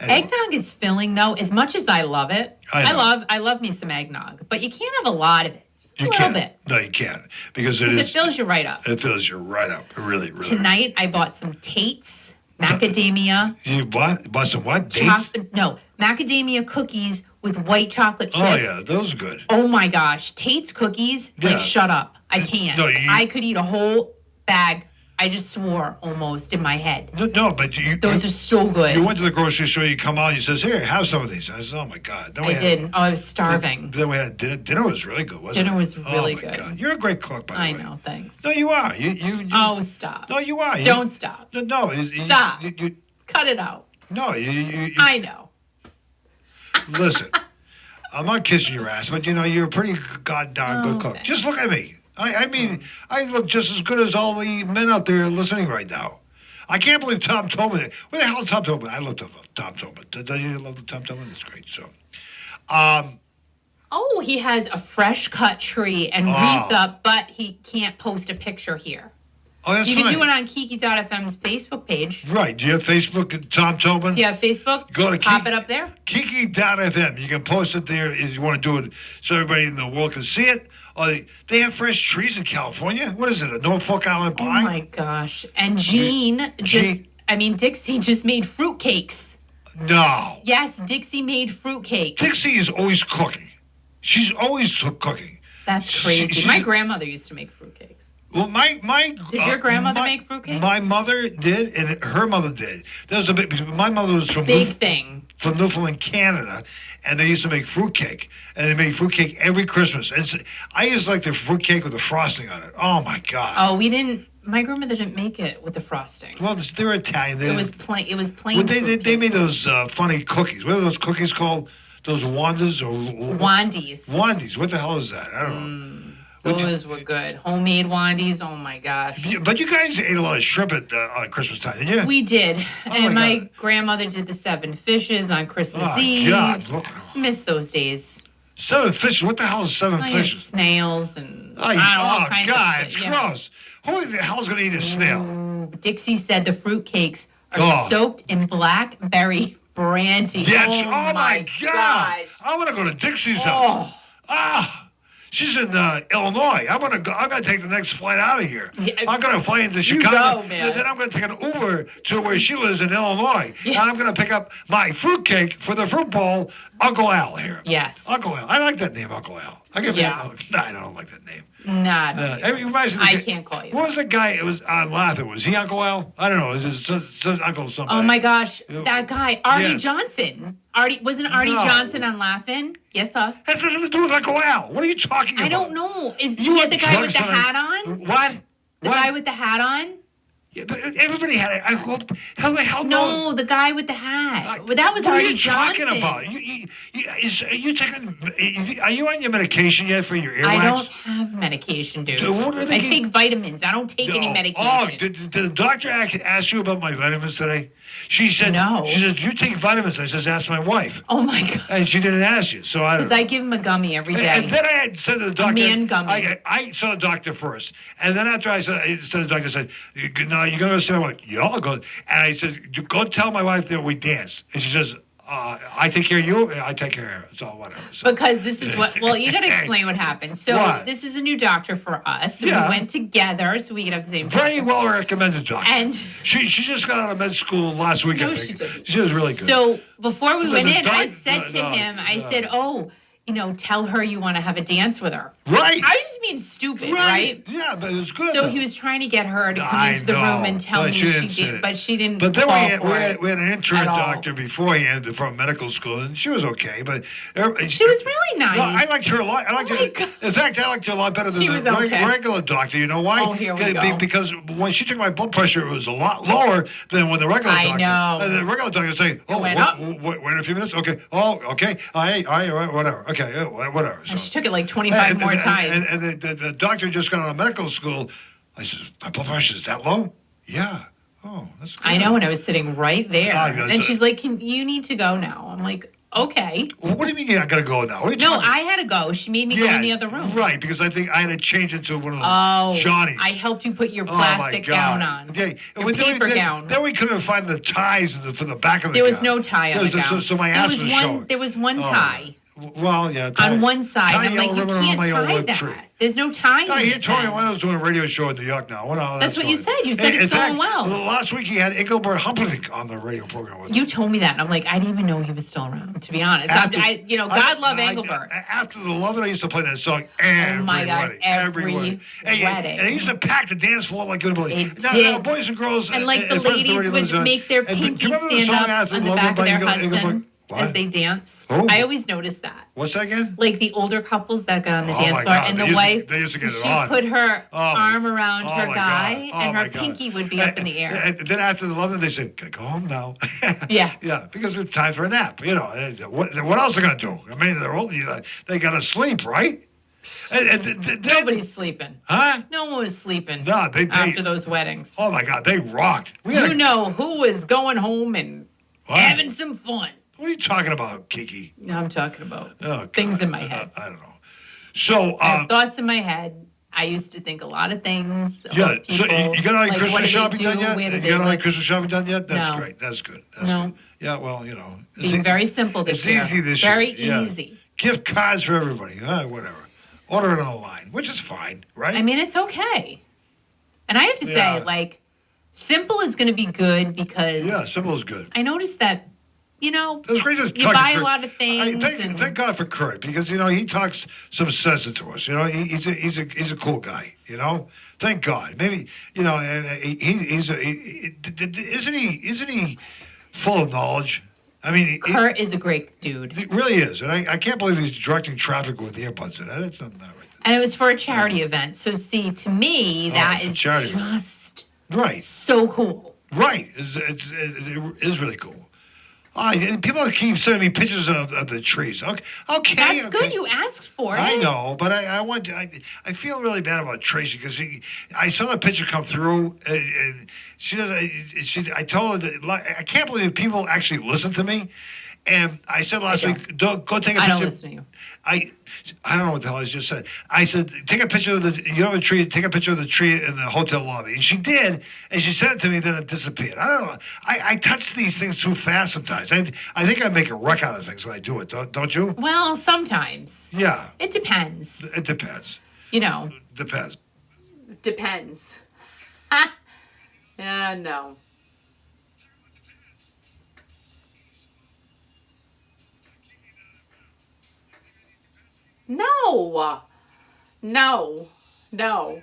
anyway. Eggnog is filling, though. As much as I love it, I love me some eggnog, but you can't have a lot of it. You can't. No, you can't. Because it fills you right up. It fills you right up. It really, really. Tonight, I bought some Tate's macadamia. You bought some what? Macadamia cookies with white chocolate chips. Oh, yeah. Those are good. Oh, my gosh. Tate's cookies? Yeah. Like, shut up. I can't. No, I could eat a whole bag. I just swore almost in my head. No, but those are so good. You went to the grocery store, you come out, you says, here, have some of these. I said, oh my God. I did. I was starving. Then we had dinner. Dinner was really good, wasn't it? Dinner was really good. Oh my God. You're a great cook, by the way. I know, thanks. No, you are. You Oh, stop. No, you are. Don't stop. No. Stop. Cut it out. No, I know. Listen, I'm not kissing your ass, but you're a pretty goddamn good cook. Thanks. Just look at me. I mean, I look just as good as all the men out there listening right now. I can't believe Tom Tobin. Where the hell is Tom Tobin? I love Tom Tobin. Do you love the Tom Tobin? That's great. So, Oh, he has a fresh cut tree and wreath up, but he can't post a picture here. Oh, that's You can fine. do it on Kiki.fm's Facebook page. Right. Do you have Facebook, Tom Tobin? If you have Facebook, Go to pop it up there. Kiki.fm. You can post it there if you want to do it so everybody in the world can see it. They have fresh trees in California. What is it, a Norfolk Island Oh pine? my gosh. And Dixie just made fruitcakes. No. Yes, Dixie made fruitcakes. Dixie is always cooking. She's always cooking. That's crazy. My grandmother used to make fruitcakes. Well, Did your grandmother make fruitcake? My mother did, and her mother did. That was a big. My mother was from from Newfoundland, Canada, and they used to make fruitcake, and they made fruitcake every Christmas. And I used to like the fruitcake with the frosting on it. Oh my God! Oh, we didn't. My grandmother didn't make it with the frosting. Well, they're Italian. It was plain. It was plain. Well, they made those funny cookies. What are those cookies called? Those Wandas or Wandies. Wandies. What the hell is that? I don't know. Those were good. Homemade Wandies. Oh my gosh. But you guys ate a lot of shrimp on Christmas time, didn't you? We did. And my God. grandmother did the 7 fishes on Christmas Eve. God. Miss those days. 7 fishes? What the hell is 7 fishes? Snails and Oh, all kinds God, of it's shit, yeah. gross. Who the hell's going to eat a snail? Dixie said the fruitcakes are soaked in blackberry brandy. Yeah, oh my God. I want to go to Dixie's house. She's in Illinois. I'm gonna take the next flight out of here. Yeah, I'm gonna fly into Chicago. go, man. And then I'm gonna take an Uber to where she lives in Illinois. Yeah. And I'm gonna pick up my fruitcake for the fruit bowl, Uncle Al here. Yes. Uncle Al. I like that name, Uncle Al. I give Yeah. No, I don't like that name. Nah. It reminds me of I can't call you What was the guy? It was on Laughing. Was he Uncle Al? I don't know. It was just Uncle somebody. Oh my gosh, that guy, Artie Yes. Johnson. Wasn't Artie No. Johnson on Laughing? Yes, sir. Has nothing to do with Uncle Al. What are you talking about? I don't know. He You had the were guy with the drunk hat tonight. on? What? The guy with the hat on? Yeah, but everybody had it. How the hell No, the guy with the hat. Well, that was what Artie are you Johnson. talking about? Are you on your medication yet for your earwax? I don't have medication, dude. What are they I take vitamins. I don't take any medication. Oh, did the doctor ask you about my vitamins today? She said, No. She said, you take vitamins. I said, ask my wife. Oh my God. And she didn't ask you, so I don't Because know. I give him a gummy every day. And then I had said to the doctor, man gummy. I saw the doctor first, and then after I said the doctor said, "No, you're gonna see my wife." Yeah, I'll go. And I said, "Go tell my wife that we dance." And she says, "I take care of you. I take care of her. So whatever." So, Because this is well, you got to explain what happened. So What? this is a new doctor for us. So Yeah. we went together so we could have the same very doctor. well recommended doctor. And she just got out of med school last week. No, I she think didn't. she was really good. So before we So went the in, I doc- said to no, him, I no. said, "Oh, tell her you want to have a dance with her. Right. I was just being stupid, right? Yeah, but it was good. So though. he was trying to get her to come into the room and tell me she did, but she didn't. But then fall we for had, it we had an intern at all. doctor beforehand from medical school, and she was okay. But She was really nice. No, I liked her a lot. I liked my her. God. In fact, I liked her a lot better than She the was okay. regular doctor. You know why? Oh, here we go. Because when she took my blood pressure, it was a lot lower than when the regular I doctor. know. And the regular doctor saying, "Oh, went up. wait a few minutes. Okay. Oh, okay. All right, whatever. Okay, whatever." So, And she took it like 25 more times. And the doctor just got out of medical school. I said, "My blood pressure is that low?" Yeah. Oh, that's good. I know, and I was sitting right there. that's And it. she's like, you need to go now. I'm like, okay. Well, what do you mean I gotta go now? What are you No, talking- I had to go. She made me go in the other room. Right, because I think I had to change into one of those Oh, Johnnies. I helped you put your Oh, plastic my God. gown on. Okay. Your paper gown. Then we couldn't find the ties for the back of the There was gown. no tie on the gown. So my there ass was was one. showing. There was one Oh, tie Well, yeah. on one side. tie I'm like, yellow you ribbon on can't my old tie oak that. tree. There's no tie. No, in he it told me then. when I was doing a radio show in New York now. That's what you said. You said In it's going fact, well. Last week he had Engelbert Humperdinck on the radio program with You him. told me that, and I'm like, I didn't even know he was still around. To be honest, God love Engelbert. After the love that I used to play that song every my God, wedding, every wedding. wedding. And I used to pack the dance floor like you believe. It Now, did. boys and girls, And like the friends of ladies radio would listeners, make their and do you pinky remember the stand song up After on the Love back of by their Engelbert? husband What? as they danced. Oh. I always noticed that. What's that again? Like the older couples that got on the Oh dance my floor, God, and they the used to- wife, they used to get it she on. put her Oh my- arm around her my guy, God. Oh and my her God. pinky would be up in the air. And then after the love, they said, "Go home now." Yeah. Yeah, because it's time for a nap. What else are they gonna do? I mean, they're old. They gotta sleep, right? Nobody's sleeping. Huh? No one was sleeping No, they after those weddings. Oh my God, they rocked. We had You know who was going home and What? having some fun. What are you talking about, Kiki? I'm talking about Oh, God. things in my head. I don't know. So, I have thoughts in my head. I used to think a lot of things. yeah. About people, So you got all your like, what Christmas did they shopping done do? yet? Where You did they got all your live? Christmas shopping done yet? That's No. great. That's good. That's No. good. Yeah. Well, Being very simple this it's year. easy this very year. Yeah. easy. Gift cards for everybody. Whatever. Order it online, which is fine, right? I mean, it's okay. And I have to Yeah. say, like, simple is going to be good because yeah, simple is good. I noticed that, It was great just you talking buy to a Kurt. lot of things. Thank God for Kurt because he talks some sense into us. He's a cool guy. Thank God. Maybe isn't he full of knowledge? I mean, Kurt is a great dude. he really is, and I can't believe he's directing traffic with earbuds in. That's not right. And it was for a charity event. So, see, to me, that it's a is charity event. just Right, so cool. right. It is really cool. And people keep sending me pictures of the trees. Okay, That's okay. good. You asked for it. I know, but I feel really bad about Tracy because I saw the picture come through, and she does. I told her that I can't believe people actually listen to me, and I said last week, go take a picture. I don't listen to you. I don't know what the hell I just said. I said, take a picture of you have a tree, take a picture of the tree in the hotel lobby. And she did, and she sent it to me, then it disappeared. I don't know. I touch these things too fast sometimes. I think I make a wreck out of things when I do it, don't you? Well, sometimes. Yeah. It depends. It depends. Depends. No. No.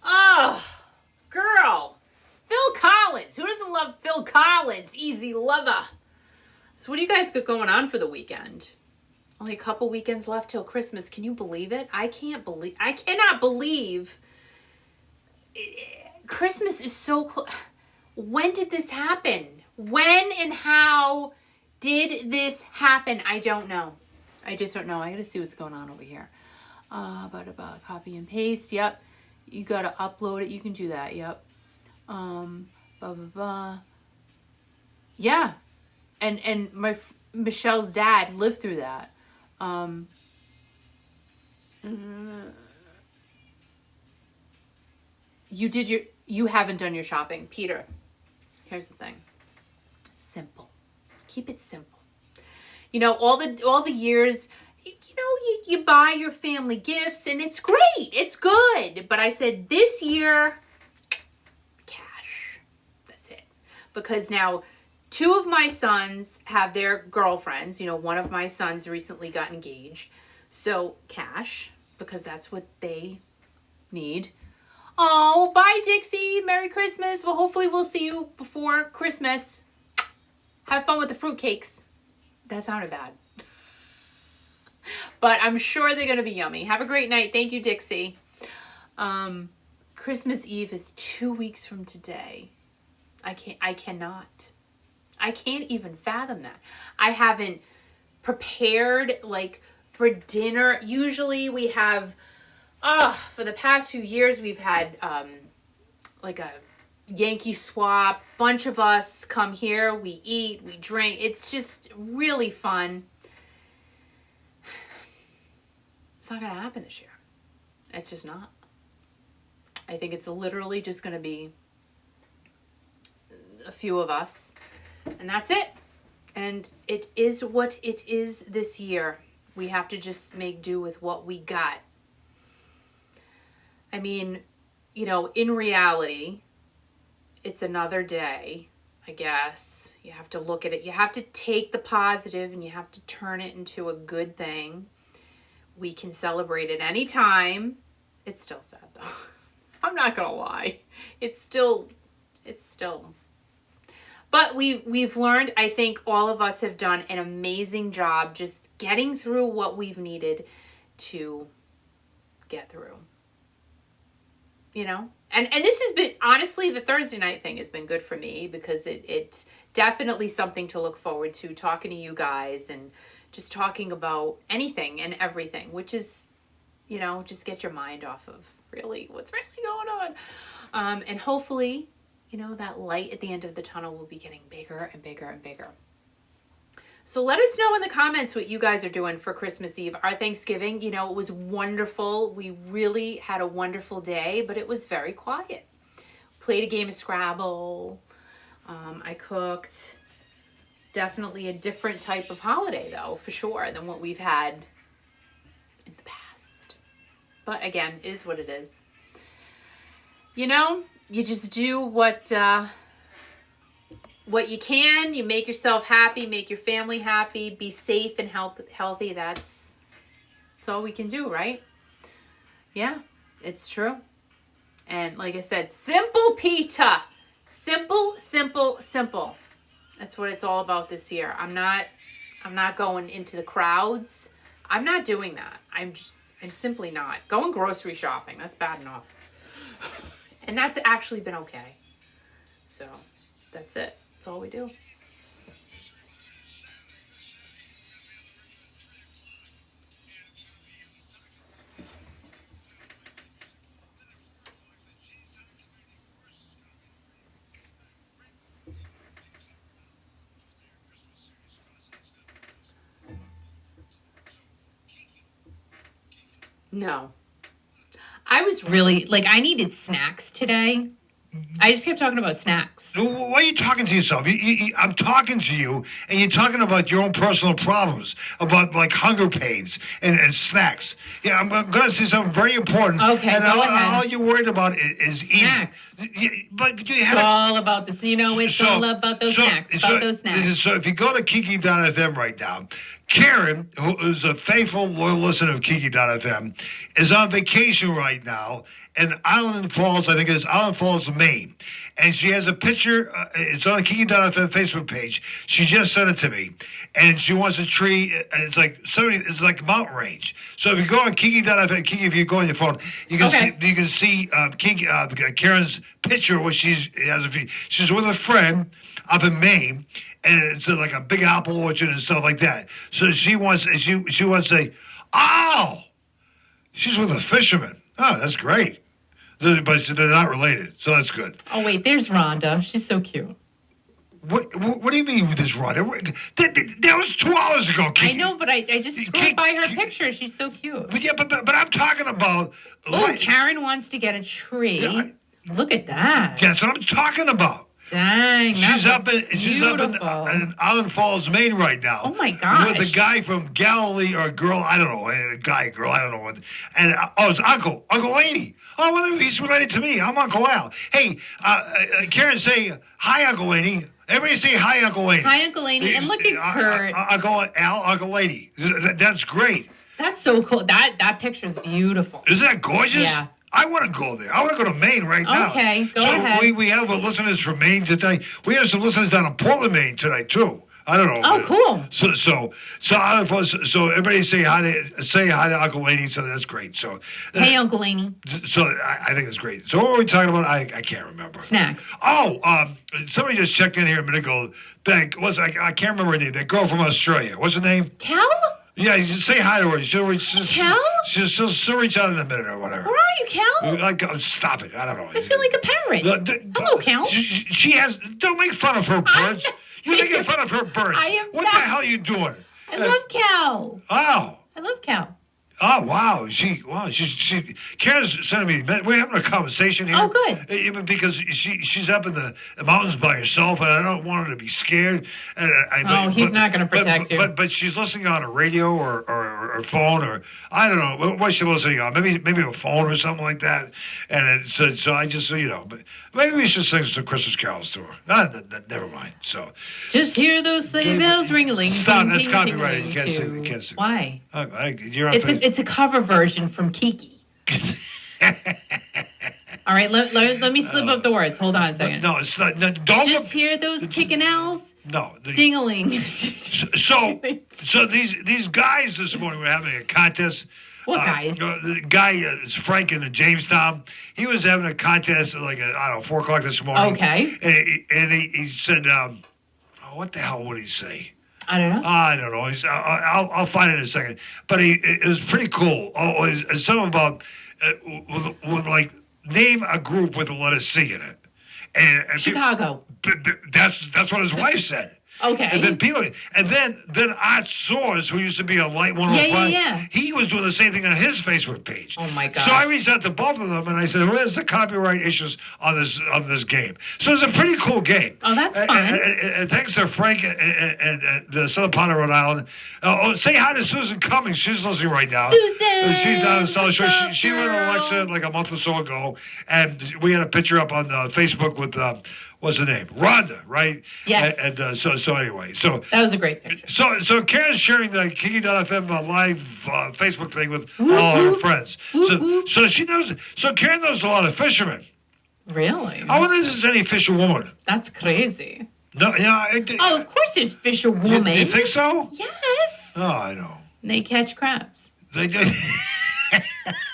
Oh, girl. Phil Collins. Who doesn't love Phil Collins? Easy lover. So what do you guys got going on for the weekend? Only a couple weekends left till Christmas. Can you believe it? I cannot believe Christmas is so close. When did this happen? When and how did this happen? I don't know. I just don't know. I gotta see what's going on over here. Copy and paste. Yep. You gotta upload it. You can do that. Yep. Yeah. And Michelle's dad lived through that. You haven't done your shopping, Peter. Here's the thing. Simple. Keep it simple. All the years, you buy your family gifts and it's great. It's good. But I said this year, cash. That's it. Because now two of my sons have their girlfriends. One of my sons recently got engaged. So cash, because that's what they need. Oh, bye, Dixie. Merry Christmas. Well, hopefully we'll see you before Christmas. Have fun with the fruitcakes. That sounded bad. But I'm sure they're going to be yummy. Have a great night. Thank you, Dixie. Christmas Eve is 2 weeks from today. I cannot. I can't even fathom that. I haven't prepared, like, for dinner. Usually we have, for the past few years, we've had, like a Yankee swap. Bunch of us come here. We eat, we drink. It's just really fun. It's not going to happen this year. It's just not. I think it's literally just going to be a few of us, and that's it. And it is what it is this year. We have to just make do with what we got. I mean, in reality, it's another day, I guess. You have to look at it. You have to take the positive and you have to turn it into a good thing. We can celebrate at any time. It's still sad, though. I'm not gonna lie. It's still. But we've learned. I think all of us have done an amazing job just getting through what we've needed to get through. And this has been, honestly, the Thursday night thing has been good for me because it's definitely something to look forward to, talking to you guys and just talking about anything and everything, which is, just get your mind off of really what's really going on. And hopefully, that light at the end of the tunnel will be getting bigger and bigger and bigger. So let us know in the comments what you guys are doing for Christmas Eve. Our Thanksgiving, it was wonderful. We really had a wonderful day, but it was very quiet. Played a game of Scrabble. I cooked. Definitely a different type of holiday, though, for sure, than what we've had in the past. But again, it is what it is. You just do what you can. You make yourself happy, make your family happy, be safe and healthy. That's all we can do, right? Yeah, it's true. And like I said, simple pita. Simple, simple, simple. That's what it's all about this year. I'm not going into the crowds. I'm not doing that. I'm simply not. Going grocery shopping, that's bad enough. And that's actually been okay. So, that's it. That's all we do. No. I was really, I needed snacks today. I just kept talking about snacks. Why are you talking to yourself? I'm talking to you, and you're talking about your own personal problems, about hunger pains and snacks. Yeah, I'm going to say something very important. Okay, and go ahead. All you're worried about is snacks. Eating. But you have it's all about this. It's all about those snacks. Those snacks. So if you go to Kiki.fm right now, Karen, who is a faithful, loyal listener of Kiki.fm, is on vacation right now in Island Falls, I think it is Island Falls, Maine. And she has a picture, it's on the Kiki.fm Facebook page. She just sent it to me. And she wants a tree, it's like mountain range. So if you go on Kiki.fm, Kiki, if you go on your phone, you can see Kiki, Karen's picture where she's with a friend up in Maine. And it's like a big apple orchard and stuff like that. So she wants to say, oh, she's with a fisherman. Oh, that's great. But they're not related, so that's good. Oh, wait, there's Rhonda. She's so cute. What do you mean with this, Rhonda? That was 2 hours ago, Kiki. I know, but I just scrolled by her picture. She's so cute. But yeah, but I'm talking about... Oh, Karen wants to get a tree. Yeah, look at that. That's what I'm talking about. Dang, She's that up in looks she's up beautiful. in Island Falls, Maine right now. Oh, my gosh. With a guy from Galilee or a girl, I don't know, a guy, girl, I don't know what. And it's Uncle Laney. Oh, well, he's related to me. I'm Uncle Al. Hey, Karen, say hi, Uncle Laney. Everybody say hi, Uncle Laney. Hi, Uncle Laney. And look at Kurt. Uncle Al, Uncle Laney. That's great. That's so cool. That picture's beautiful. Isn't that gorgeous? Yeah. I want to go there. I want to go to Maine right now. Okay, go so ahead. We have listeners from Maine today. We have some listeners down in Portland, Maine tonight too. I don't know. Oh, cool. So everybody say hi to Uncle Laney. So that's great. So Hey, Uncle Laney. So I think it's great. So what were we talking about? I can't remember. Snacks. Oh, somebody just checked in here a minute ago. I can't remember her name. That girl from Australia. What's her name? Cal? Yeah, you just say hi to her. She'll Cal? She'll reach out in a minute or whatever. Where are you, Cal? Stop it. I don't know. I feel like a parrot. Hello, Cal. She has. Don't make fun of her birds. You're making fun of her birds. I am what not. the hell are you doing? I love Cal. Oh. I love Cal. Oh wow! Karen's sending me. We're having a conversation here. Oh, good. Even because she's up in the mountains by herself, and I don't want her to be scared. And he's not going to protect you. But she's listening on a radio or phone or I don't know what's she listening on. Maybe a phone or something like that. And so I just but maybe we should sing some Christmas carols to her. Never mind. So just hear those sleigh bells ringling. Stop. That's copyrighted. You can't sing. You can't sing. Why? You're It's a cover version from Kiki. All right, let me slip up the words. Hold on a second. No, it's not. No, don't just hear those kicking owls. No. Ding-a-ling. So these guys this morning were having a contest. What guys? The guy is Frank in the Jamestown. He was having a contest at 4:00 this morning. Okay. And he said, what the hell would he say? I don't know. I don't know. I'll find it in a second. But it was pretty cool. It's something about with name a group with the letter C in it. And Chicago. That's what his wife said. Okay. And then Art Soares, who used to be a light 105, Yeah. he was doing the same thing on his Facebook page. Oh my God. So I reached out to both of them and I said, "Where's the copyright issues on this game?" So it's a pretty cool game. Oh, that's fun. And thanks to Frank and the southern part of Rhode Island. Say hi to Susan Cummings. She's listening right now. Susan! She's down in South Shore. What's up, She went to girl? Alexa like a month or so ago, and we had a picture up on Facebook with what's her name? Rhonda, right? Yes. And so anyway, so That was a great picture. so Karen's sharing the Kiki.fm live Facebook thing with all her friends. So she knows. So Karen knows a lot of fishermen. Really? I wonder if there's any fisherwoman. That's crazy. No, yeah. Oh, of course there's fisherwomen. You think so? Yes. Oh, I know. They catch crabs. They do.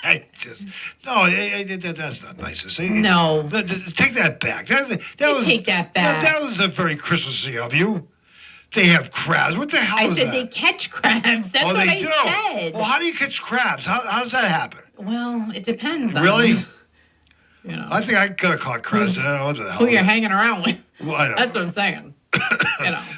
That's not nice to say. No. Take that back. Take that back. That was a very Christmassy of you. They have crabs. What the hell I is said that? they catch crabs. That's what they do. I said. Well, how do you catch crabs? How does that happen? Well, it depends Really? on I think I could have caught crabs. I don't know what the hell. who you're hanging around with. Well, I don't That's know. what I'm saying.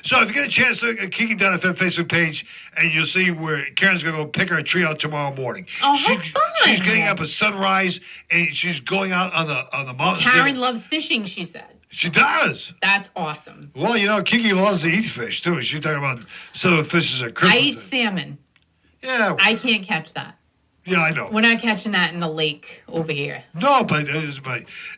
So if you get a chance, Kiki.fm Facebook page, and you'll see where Karen's going to go pick her tree out tomorrow morning. Oh, how fun. She's getting up at sunrise, and she's going out on the mountains. Karen loves fishing, she said. She does. That's awesome. Well, Kiki loves to eat fish, too. She's talking about some fishes at Christmas. I eat salmon. Yeah. I can't catch that. Yeah, I know. We're not catching that in the lake over here. No, but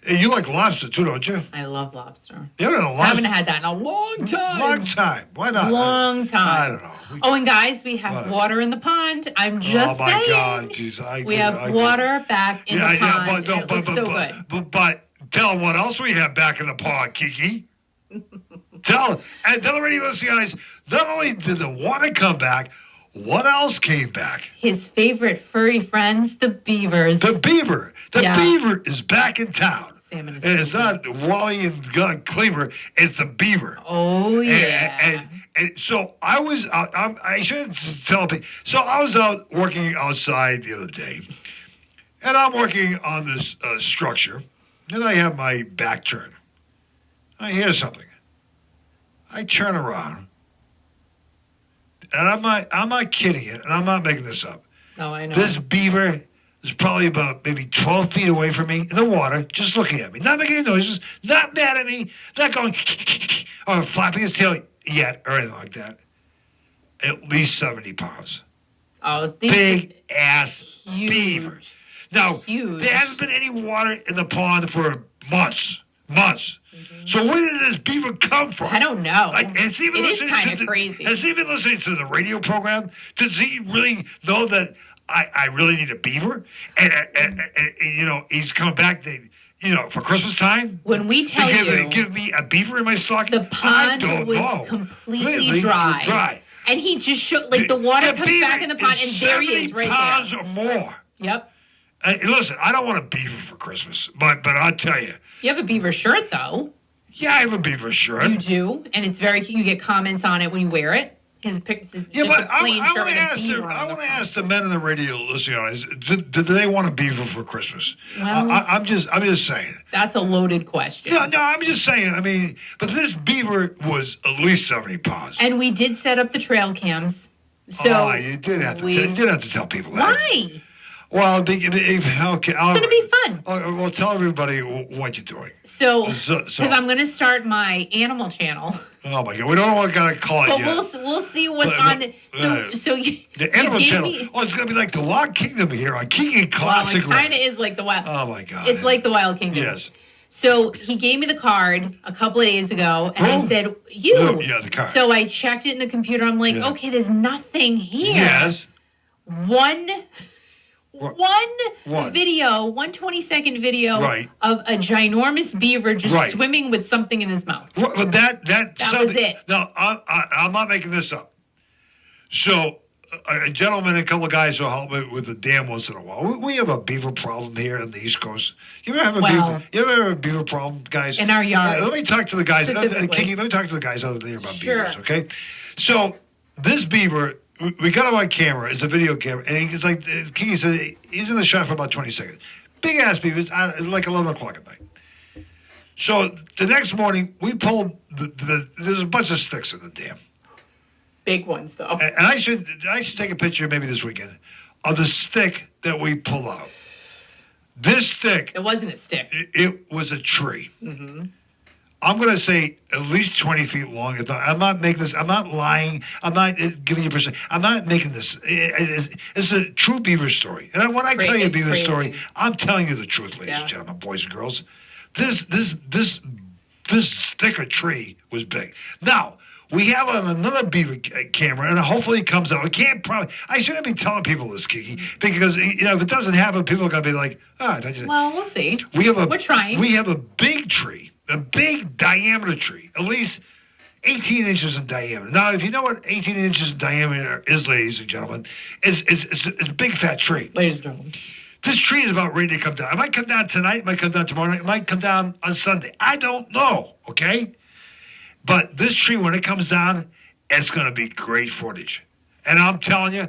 you like lobster, too, don't you? I love lobster. You haven't had a I lobster? haven't had that in a long time. Long time. Why not? Long time. I don't know. Oh, and guys, we have What? water in the pond. I'm just oh, my saying. God. Jeez, We have water back in the pond. but, and it looks so good. But tell them what else we have back in the pond, Kiki. tell the radio listening guys, not only did the water come back, what else came back? His favorite furry friends, the beavers. The beaver. The beaver is back in town. Salmon is and it's so not Wally and Cleaver, it's the beaver. Oh, yeah. And so I was out, I shouldn't tell people. So I was out working outside the other day, and I'm working on this structure, and I have my back turned. I hear something. I turn around, and I'm not kidding you, and I'm not making this up. Oh, I know. This beaver is probably about maybe 12 feet away from me in the water, just looking at me, not making any noises, not mad at me, not going or flapping his tail yet or anything like that. At least 70 pounds. Oh, Big ass huge. beaver. Now, Huge. there hasn't been any water in the pond for months. So where did this beaver come from? I don't know. Has he been It is listening kind to of crazy. Has he been listening to the radio program? Does he really know that I really need a beaver? And he's coming back for Christmas time? When we tell you, give me a beaver in my stocking? the pond was completely dry. And he just showed, the water comes back in the pond, and there he is right pounds there. or more. Yep. Listen, I don't want a beaver for Christmas, but I'll tell you. You have a beaver shirt, though. Yeah, I have a beaver shirt. You do, and it's very cute. You get comments on it when you wear it. His pictures is Yeah, just but a plain shirt with a beaver on I the want to front. ask the men in the radio listening, do they want a beaver for Christmas? Well, I'm just saying. That's a loaded question. No, I'm just saying. I mean, but this beaver was at least 70 pounds. And we did set up the trail cams. So you did have to tell people that. Why? Well, okay. It's going to be fun. Well, tell everybody what you're doing. So, because I'm going to start my animal channel. Oh my God, we don't know what to call it But yet. we'll see what's on it. So The animal channel. Me, it's going to be like the Wild Kingdom here on Kiki well, Classic. it kind of is like the Wild. Oh my God. It's like the Wild Kingdom. Yes. So he gave me the card a couple of days ago, and I said, "You." Yeah, the card. So I checked it in the computer. I'm like, okay, there's nothing here. Yes. One What? video, 1 20-second video Right. of a ginormous beaver just swimming with something in his mouth. Well, that was it. No, I'm not making this up. So, a gentleman and a couple of guys will help me with the dam once in a while. We have a beaver problem here on the East Coast. You ever have a beaver? You ever have a beaver problem, guys? In our yard. Let me talk to the guys. Specifically. Kiki, let me talk to the guys out there about Sure. beavers, okay? So, this beaver, we got him on camera. It's a video camera, and he's like, Kiki said, he's in the shot for about 20 seconds. Big ass beaver. It's like 11 o'clock at night. So the next morning, we pulled there's a bunch of sticks in the dam. Big ones, though. And I should take a picture maybe this weekend of the stick that we pull out. This stick. It wasn't a stick. It was a tree. Mm-hmm. I'm going to say at least 20 feet long. I'm not making this. I'm not lying. I'm not giving you percent. I'm not making this. It's a true beaver story. And when I tell you a beaver story, I'm telling you the truth, ladies and gentlemen, boys and girls. This stick or tree was big. Now, we have another beaver camera, and hopefully it comes out. I shouldn't be telling people this, Kiki, because if it doesn't happen, people are going to be like, Well, we'll see. We're trying. We have a big tree, a big diameter tree, at least 18 inches in diameter. Now, if you know what 18 inches in diameter is, ladies and gentlemen, it's a big fat tree. Ladies and gentlemen. This tree is about ready to come down. It might come down tonight. It might come down tomorrow night. It might come down on Sunday. I don't know, okay? But this tree, when it comes down, it's going to be great footage. And I'm telling you,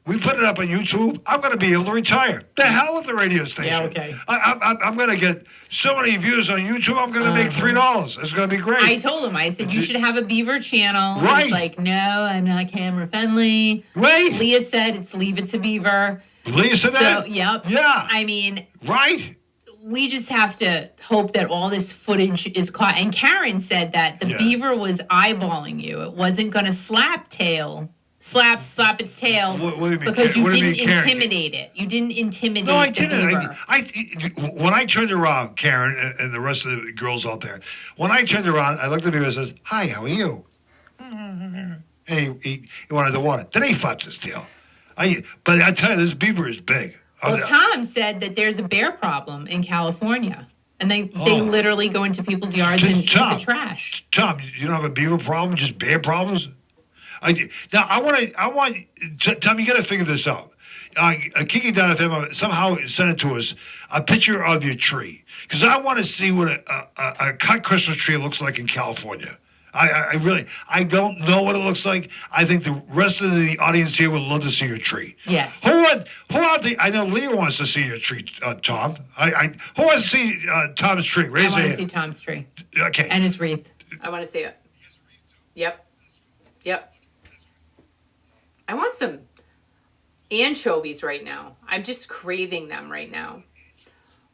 we put it up on YouTube, I'm going to be able to retire. The hell with the radio station. Yeah, okay. I'm going to get so many views on YouTube, I'm going to make $3. It's going to be great. I told him, I said, you should have a beaver channel. Right. He's like, no, I'm not camera friendly. Right. Leah said, it's leave it to beaver. Leah said that? Yep. Yeah. I mean. Right. We just have to hope that all this footage is caught. And Karen said that the beaver was eyeballing you. It wasn't going to slap its tail. What do you mean, because you what do you didn't mean, Karen? intimidate it. You didn't intimidate No, I the didn't. beaver. When I turned around, Karen and the rest of the girls out there, when I turned around, I looked at the beaver and says, "Hi, how are you?" And he wanted the water. Then he flapped his tail. But I tell you, this beaver is big. Well, Tom said that there's a bear problem in California. And they literally go into people's yards and eat the trash. Tom, you don't have a beaver problem, just bear problems? Tom, you got to figure this out. Kiki down FM somehow sent it to us, a picture of your tree. Because I want to see what a cut Christmas tree looks like in California. I don't know what it looks like. I think the rest of the audience here would love to see your tree. Yes. I know Leah wants to see your tree, Tom. Who wants to see Tom's tree? Raise I want your to see hand. Tom's tree. Okay. And his wreath. I want to see it. Yep. I want some anchovies right now. I'm just craving them right now.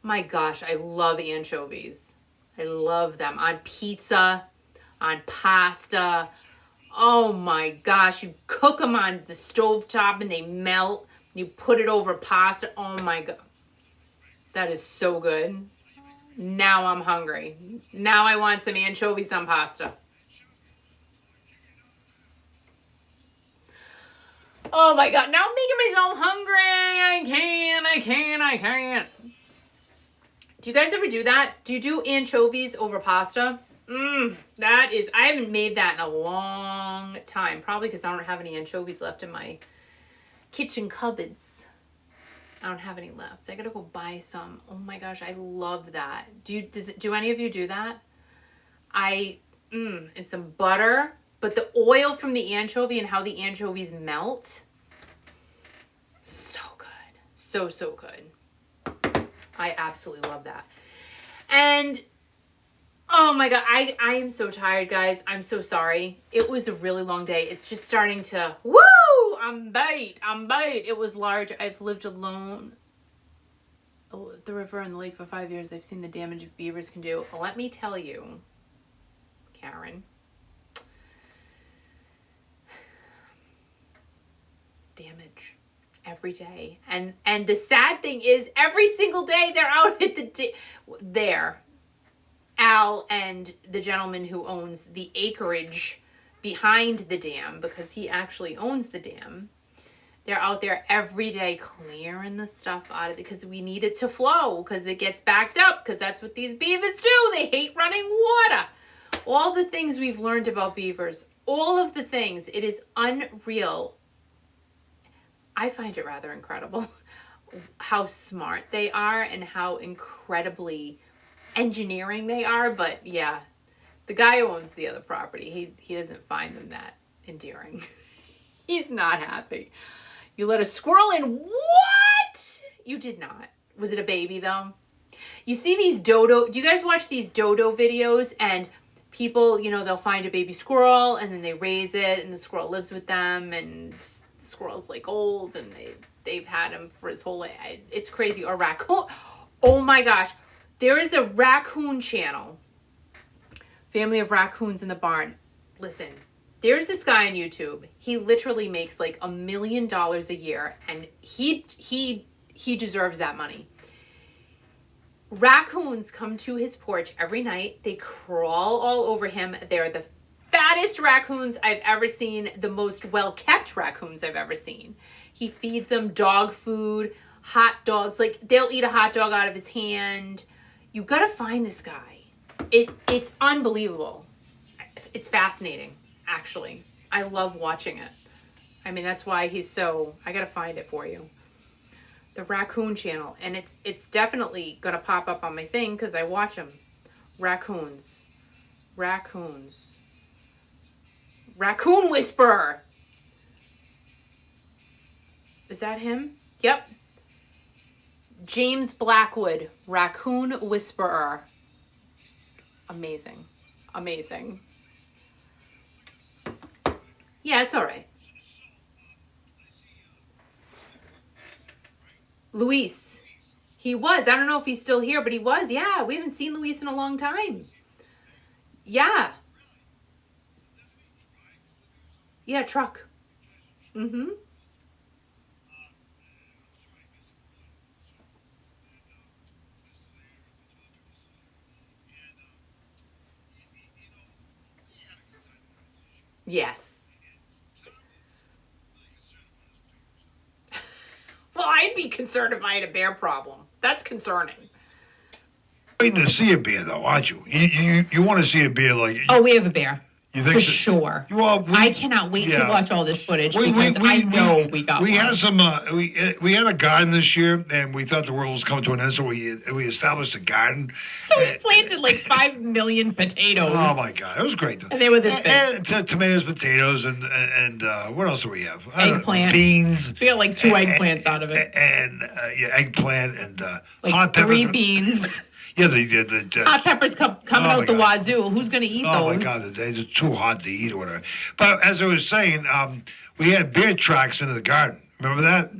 My gosh, I love anchovies. I love them on pizza, on pasta. Oh my gosh, you cook them on the stovetop and they melt. You put it over pasta. Oh my God. That is so good. Now I'm hungry. Now I want some anchovies on pasta. Oh my God, now I'm making myself hungry. I can't. Do you guys ever do that? Do you do anchovies over pasta? I haven't made that in a long time. Probably because I don't have any anchovies left in my kitchen cupboards. I don't have any left. I gotta go buy some. Oh my gosh, I love that. Do any of you do that? And some butter, but the oil from the anchovy and how the anchovies melt. So good. So good. I absolutely love that. And oh my God, I am so tired, guys. I'm so sorry. It was a really long day. It's just starting to, woo! I'm bait. It was large. I've lived alone at the river and the lake for 5 years. I've seen the damage beavers can do. Let me tell you, Karen. Damage every day. And the sad thing is every single day they're out at Al and the gentleman who owns the acreage behind the dam, because he actually owns the dam, they're out there every day clearing the stuff out of it because we need it to flow, because it gets backed up, because that's what these beavers do. They hate running water. All the things we've learned about beavers, all of the things, it is unreal. I find it rather incredible how smart they are and how incredibly engineering they are. But yeah, the guy who owns the other property, he doesn't find them that endearing. He's not happy. You let a squirrel in? What? You did not. Was it a baby though? You see these dodo, do you guys watch these dodo videos? And people, they'll find a baby squirrel and then they raise it and the squirrel lives with them and the squirrel's like old and they've had him for his whole life. It's crazy. Or raccoon. Oh my gosh. There is a raccoon channel. Family of raccoons in the barn. Listen, there's this guy on YouTube. He literally makes like $1 million a year, and he deserves that money. Raccoons come to his porch every night. They crawl all over him. They're the fattest raccoons I've ever seen, the most well-kept raccoons I've ever seen. He feeds them dog food, hot dogs. Like, they'll eat a hot dog out of his hand. You gotta find this guy. It's unbelievable. It's fascinating, actually. I love watching it. I mean, that's why I gotta find it for you. The Raccoon Channel. And it's definitely gonna pop up on my thing because I watch them. Raccoons. Raccoon Whisperer. Is that him? Yep. James Blackwood, Raccoon Whisperer. Amazing. Yeah, it's all right. Luis. He was. I don't know if he's still here, but he was. Yeah, we haven't seen Luis in a long time. Yeah. Yeah, truck. Mm-hmm. Yes. Well, I'd be concerned if I had a bear problem. That's concerning. Waiting to see a bear, though, aren't you? You want to see a bear like? Oh, we have a bear. You think for so? Sure. Well, I cannot wait to watch all this footage because I we got we one. had some. We had a garden this year, and we thought the world was coming to an end, so we established a garden. So we planted like 5 million potatoes. Oh my God, it was great. And they were this big. And tomatoes, potatoes, and what else do we have? Eggplant. Beans. We got like 2 eggplants out of it. And eggplant and like hot peppers. 3 beans. Yeah, the hot peppers coming out the wazoo. Who's going to eat those? Oh, my God, they're too hot to eat or whatever. But as I was saying, we had bear tracks into the garden. Remember that?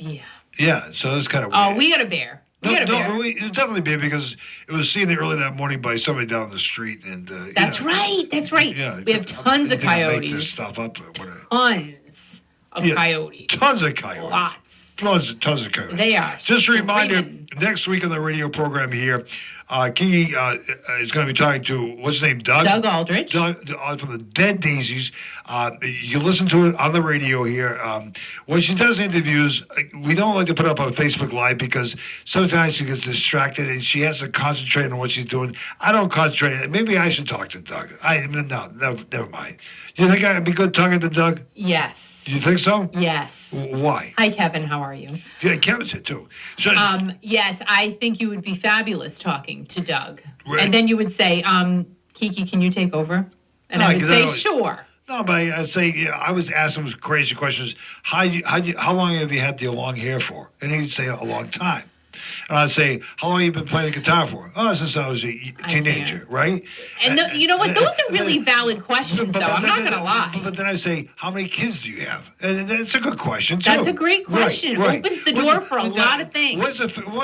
Yeah. Yeah, so it's kind of Oh, weird. we got a bear. We got a bear. It definitely be because it was seen early that morning by somebody down the street, and That's right. That's right. Yeah, We have tons of Make this coyotes. stuff up. Whatever. Tons of coyotes. Tons of coyotes. Lots. Tons of coyotes. They are. Just a reminder, screaming. next week on the radio program here, Kiki is going to be talking to, what's his name, Doug? Doug Aldrich. Doug from the Dead Daisies. You listen to it on the radio here. When she does interviews, we don't like to put it up on Facebook Live because sometimes she gets distracted and she has to concentrate on what she's doing. I don't concentrate. Maybe I should talk to Doug. No, never mind. You think I'd be good talking to Doug? Yes. You think so? Yes. Why? Hi, Kevin. How are you? Yeah, Kevin's here too. So, Yes, I think you would be fabulous talking to Doug. Right. And then you would say, Kiki, can you take over? And No, I would 'cause say, I don't- sure. no, but I say, I was asking him crazy questions. How long have you had the long hair for? And he'd say a long time. And I'd say, how long have you been playing the guitar for? Oh, since I was a teenager, right? And you know what? Those are really valid questions, though. I'm not going to lie. But then I say, how many kids do you have? And that's a good question, too. That's a great question. Right, It opens the door for a lot of things. What's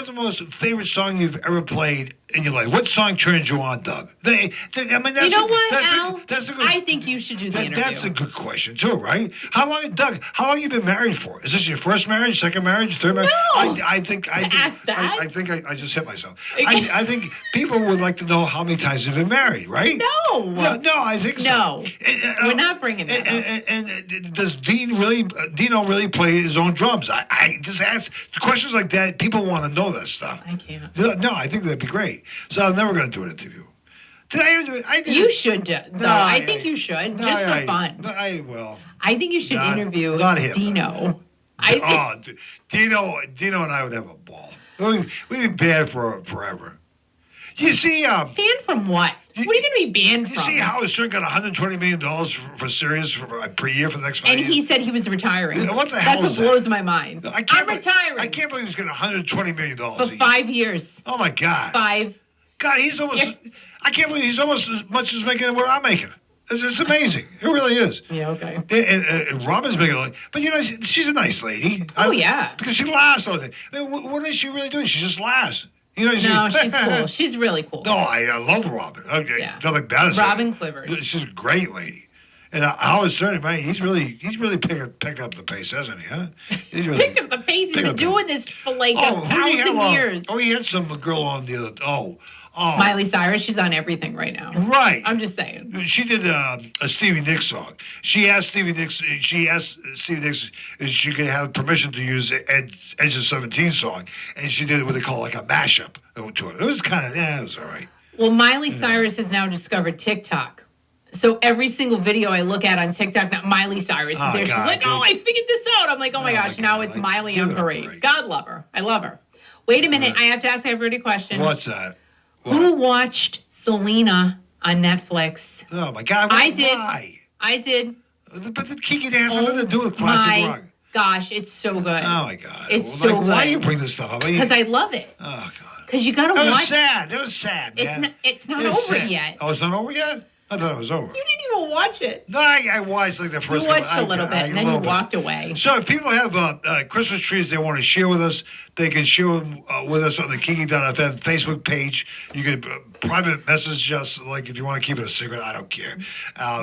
the most favorite song you've ever played in your life? What song turns you on, Doug? I mean, that's You know what, that's Al? that's a good, I think you should do the interview. That's a good question, too, right? How long have you been married for? Is this your first marriage, second marriage, third marriage? No. I think Ask that. I think I just hit myself. I think people would like to know how many times you've been married, right? No. No, I think so. No. We're not bringing that up. And does Dino really play his own drums? I just ask questions like that. People want to know that stuff. I can't. No, I think that'd be great. So I'm never going to do an interview. Did I ever do it? I did. You should, though. No, I think you should, no, just for I- fun. No, I will. I think you should interview not him. Dino. Dino and I would have a ball. We'd be banned for forever. You see, Banned from what? What are you going to be banned you from? see Howard Stern got $120 million for Sirius per year for the next 5 And years? he said he was retiring. Yeah, what the hell That's is what that? blows my mind. I'm retiring. I can't believe he's getting $120 million for 5 years. Oh my God! 5. God, he's almost. Yes. I can't believe he's almost as much as making what I'm making. It's amazing. It really is. Yeah, okay. And Robin's making like, but you know, she's a nice lady. Oh, yeah. Because she laughs all the time. I mean, what is she really doing? She just laughs. You know, No, she's cool. She's really cool. No, I love Robin. Okay, Yeah. nothing bad to say. Robin Quivers. She's a great lady. And Howard Stern, man, he's really picked up the pace, hasn't he? Huh? He's really Picked up the pace. He's picked been up doing this for like who did he have 1,000 on? years. Oh, he had some girl on the other. Oh, Miley Cyrus, she's on everything right now. right. I'm just saying. She did a Stevie Nicks song. She asked Stevie Nicks if she could have permission to use Edge's 17 song, and she did what they call like a mashup to it. It was kind of it was all right. Well, Miley Cyrus has now discovered TikTok. So every single video I look at on TikTok, now Miley Cyrus is Oh, there. She's God, like, dude. "Oh, I figured this out." I'm like, "Oh my gosh!" God, Now it's like, Miley give on her a parade. break. God love her. I love her. Wait a minute. I have to ask everybody a question. What's that? Who watched Selena on Netflix? Oh my God! I did. Why? I did. But the Kiki has nothing to do with classic my rock. gosh, it's so good. Oh my God! It's Well, so like, Why good. you bring this stuff up? Because I love it. Oh God! Because you gotta That was watch. sad. That was sad. Man. It's not It was over sad. yet. Oh, it's not over yet. I thought it was over. You didn't even watch it. No, I watched like the You first. watched a little bit, and then you walked away. So if people have Christmas trees they want to share with us, they can share them with us on the Kiki.fm Facebook page. You can private message us, like if you want to keep it a secret, I don't care,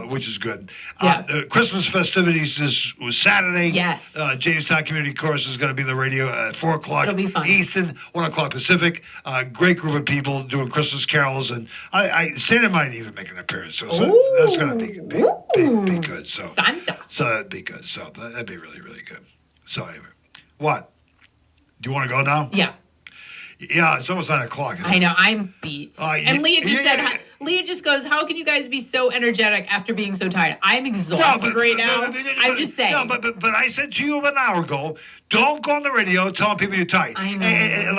which is good. Yeah. Christmas festivities was Saturday. Yes. Jamestown Community Chorus is going to be in the radio at 4 o'clock It'll be fun. Eastern, 1 o'clock Pacific. Great group of people doing Christmas carols, and Santa might even make an appearance. So that's going to be good. So Santa. So that'd be good. So that'd be really, really good. So anyway, what? Do you want to go now? Yeah. Yeah, it's almost 9 o'clock. isn't I it? know, I'm beat. And Leah just yeah, said, Leah just goes, "How can you guys be so energetic after being so tired?" I'm exhausted right now. I'm just saying. No, but I said to you an hour ago, don't go on the radio telling people you're tight. I know.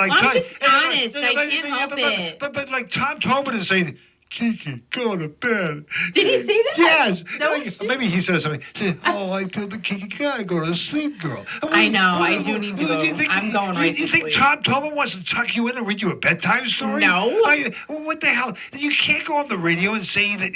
I'm just honest. I can't help it. But like Tom Tobin is saying, Kiki, go to bed. Did he say that? Yes. No, Like, maybe he said something. He said, oh, I feel the Kiki gotta go to sleep, girl. I know, I do need to go. I'm going right to You think sleep. Tom Tobin wants to tuck you in and read you a bedtime story? No. What the hell? You can't go on the radio and say that.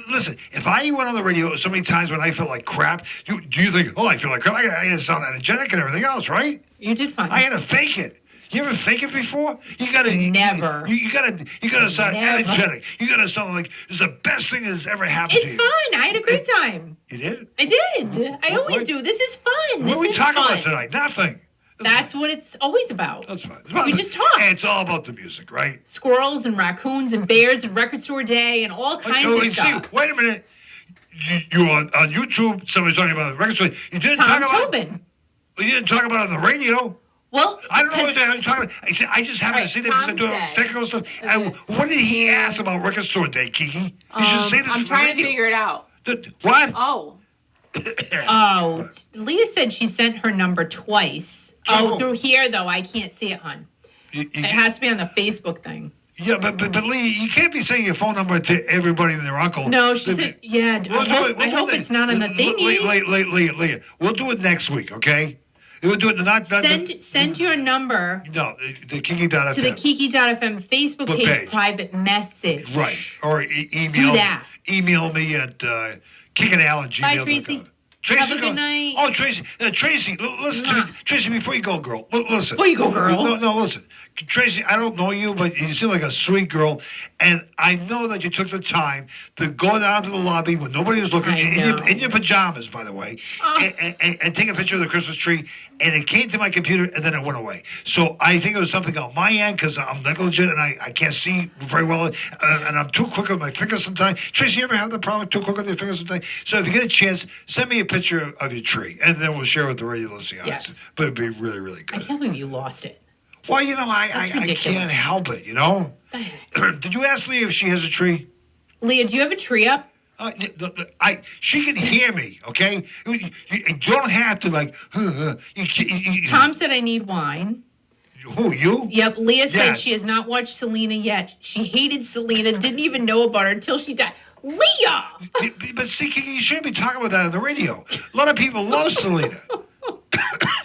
Listen, if I went on the radio so many times when I felt like crap, do you think, oh, I feel like crap? I had to sound energetic and everything else, right? You did fine. I had to fake it. You ever fake it before? You gotta Never. You gotta sound Never. energetic. You gotta sound like it's the best thing that's ever happened It's to you. fun. I had a great time. You did? I did. I always do. This is fun. What This are we is talking fun. about tonight? Nothing. That's what it's always about. That's fine. We just talk. And it's all about the music, right? Squirrels and raccoons and bears and record store day and all kinds of see, stuff. wait a minute. You on YouTube, somebody's talking about the record store. You didn't Tom talk about Tobin. You didn't talk about it on the radio. Well, I don't know what because- the hell you're talking about. I just happened to see that because I'm doing Tom said- technical stuff. And what did he ask about record store day, Kiki? You should say this I'm on the trying to radio. figure it out. What? Oh, Oh, Leah said she sent her number twice. Oh. Oh, through here though, I can't see it, hon. You- It has to be on the Facebook thing. Yeah, but Lee, you can't be saying your phone number to everybody and their uncle. No, she said, yeah. We'll do it- I we'll hope do it's not on the thingy. Leah, we'll do it next week, okay? We'll do it not Send your number no the Kiki.fm. to the Kiki.fm Facebook Book page, page. private message. Right, or email. Do that. Email me at kickanal@gmail.com. Bye, Tracy. Have a good night. Oh, Tracy, listen to me. Tracy, before you go, girl, listen. Before you go, girl. No, listen. Tracy, I don't know you, but you seem like a sweet girl, and I know that you took the time to go down to the lobby when nobody was looking, I in know. your pajamas, by the way, and take a picture of the Christmas tree, and it came to my computer, and then it went away. So I think it was something on my end, because I'm negligent, and I can't see very well, and I'm too quick with my fingers sometimes. Tracy, you ever have the problem too quick with your fingers sometimes? So if you get a chance, send me a picture of your tree, and then we'll share it with the radio listeners. Yes. But it'd be really, really I good. can't believe you lost it. Well, you know, I That's can't ridiculous. help it, you know? Did you ask Leah if she has a tree? Leah, do you have a tree up? She can hear me, okay? You don't have to, like, Tom said I need wine. Who, you? Yep, Leah said Yes. she has not watched Selena yet. She hated Selena, didn't even know about her until she died. Leah! But see, Kiki, you shouldn't be talking about that on the radio. A lot of people love Selena.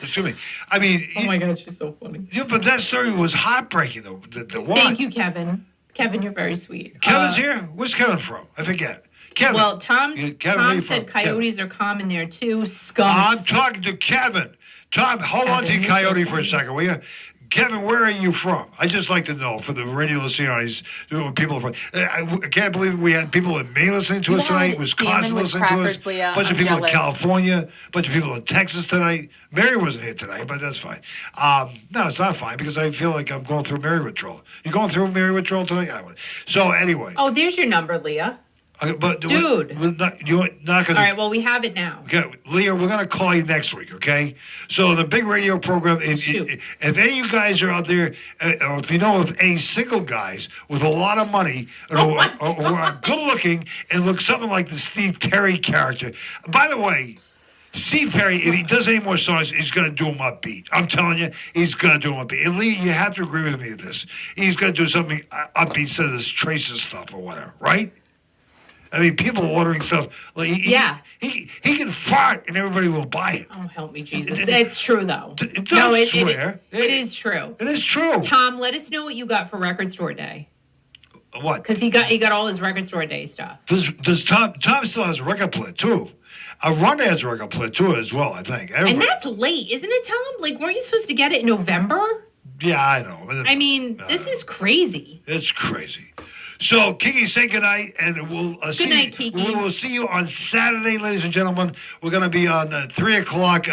Excuse me. I mean, Oh my God, she's so funny. yeah, but that story was heartbreaking, though. The one. Thank you, Kevin. Kevin, you're very sweet. Kevin's here? Where's Kevin from? I forget. Kevin. Well, Tom, Yeah, Kevin, where Tom you said from? coyotes are common there too. I'm Skunks. talking to Kevin. Tom, hold on to Kevin, your you're so coyote for a funny. second, will you? Kevin, where are you from? I just like to know for the radio listeners, people are from. I can't believe we had people in Maine listening to us Yeah, tonight, it's Wisconsin salmon with listening to us, crackers, Leah. bunch of I'm people in jealous. California, bunch of people in Texas tonight. Mary wasn't here tonight, but that's fine. No, it's not fine because I feel like I'm going through Mary withdrawal. You going through Mary withdrawal tonight? I would. So anyway, Oh, there's your number, Leah. but Dude. we're not, you're not going All to. right, well, we have it now. Okay, Leah, we're gonna call you next week, okay? So the big radio program. Shoot. If any of you guys are out there, or if you know of any single guys with a lot of money, or are good looking and look something like the Steve Perry character. By the way, Steve Perry, if he does any more songs, he's gonna do them upbeat. I'm telling you, he's gonna do them upbeat. And Lee, you have to agree with me with this. He's gonna do something upbeat instead of this Traces stuff or whatever, right? I mean, people ordering stuff. Like Yeah. he can fart and everybody will buy it. Oh, help me, Jesus. It's true, though. Don't swear. It is true. It is true. Tom, let us know what you got for Record Store Day. What? Because he got all his Record Store Day stuff. Does Tom still has a record player too? Rhonda has a record player too as well, I think. And Everybody- that's late, isn't it, Tom? Like, weren't you supposed to get it in November? yeah, I know. I mean, this is crazy. It's crazy. So, Kiki, say goodnight, and we'll see night, you. Kiki. We will see you on Saturday, ladies and gentlemen. We're going to be on 3 o'clock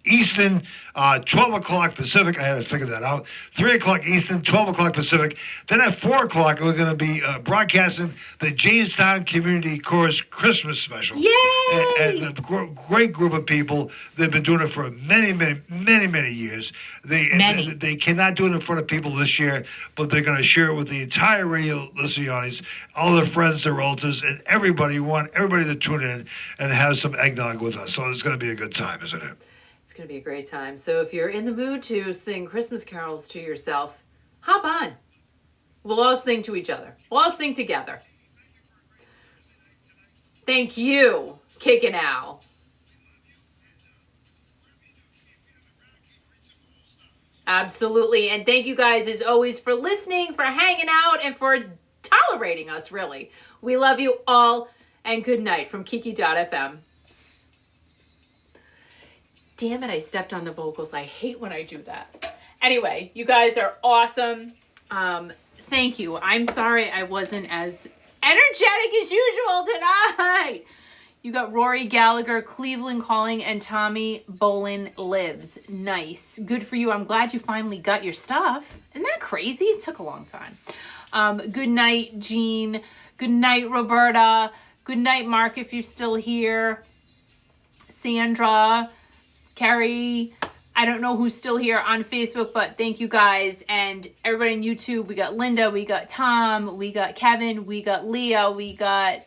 Eastern, 12 o'clock Pacific. I had to figure that out. 3 o'clock Eastern, 12 o'clock Pacific. Then at 4 o'clock, we're going to be broadcasting the Jamestown Community Chorus Christmas Special. Yay! And a great group of people. They've been doing it for many years. Many. They cannot do it in front of people this year, but they're going to share it with the entire radio listening audience, all their friends, their relatives, and everybody. We want everybody to tune in and have some eggnog with us. So it's going to be a good time, isn't it? It's going to be a great time. So if you're in the mood to sing Christmas carols to yourself, hop on. We'll all sing to each other. We'll all sing together. Thank you, Kickin' Al. Absolutely. And thank you guys, as always, for listening, for hanging out, and for tolerating us, really. We love you all, and good night from Kiki.fm. Damn it, I stepped on the vocals. I hate when I do that. Anyway, you guys are awesome. Thank you. I'm sorry I wasn't as energetic as usual tonight. You got Rory Gallagher, Cleveland Calling, and Tommy Bolin Lives. Nice. Good for you. I'm glad you finally got your stuff. Isn't that crazy? It took a long time. Good night, Jean. Good night, Roberta. Good night, Mark, if you're still here. Sandra, Carrie. I don't know who's still here on Facebook, but thank you guys. And everybody on YouTube. We got Linda. We got Tom. We got Kevin. We got Leah. We got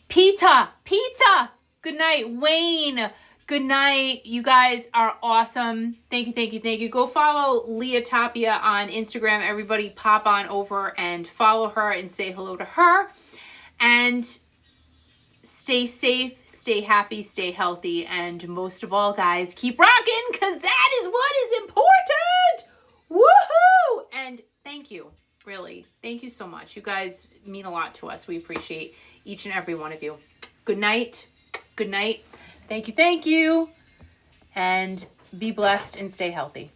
Pizza. Good night, Wayne. Good night. You guys are awesome. Thank you. Go follow Leah Tapia on Instagram. Everybody pop on over and follow her and say hello to her. And stay safe, stay happy, stay healthy. And most of all, guys, keep rocking, because that is what is important. Woohoo! And thank you. Really. Thank you so much. You guys mean a lot to us. We appreciate each and every one of you. Good night. Good night. Thank you. And be blessed and stay healthy.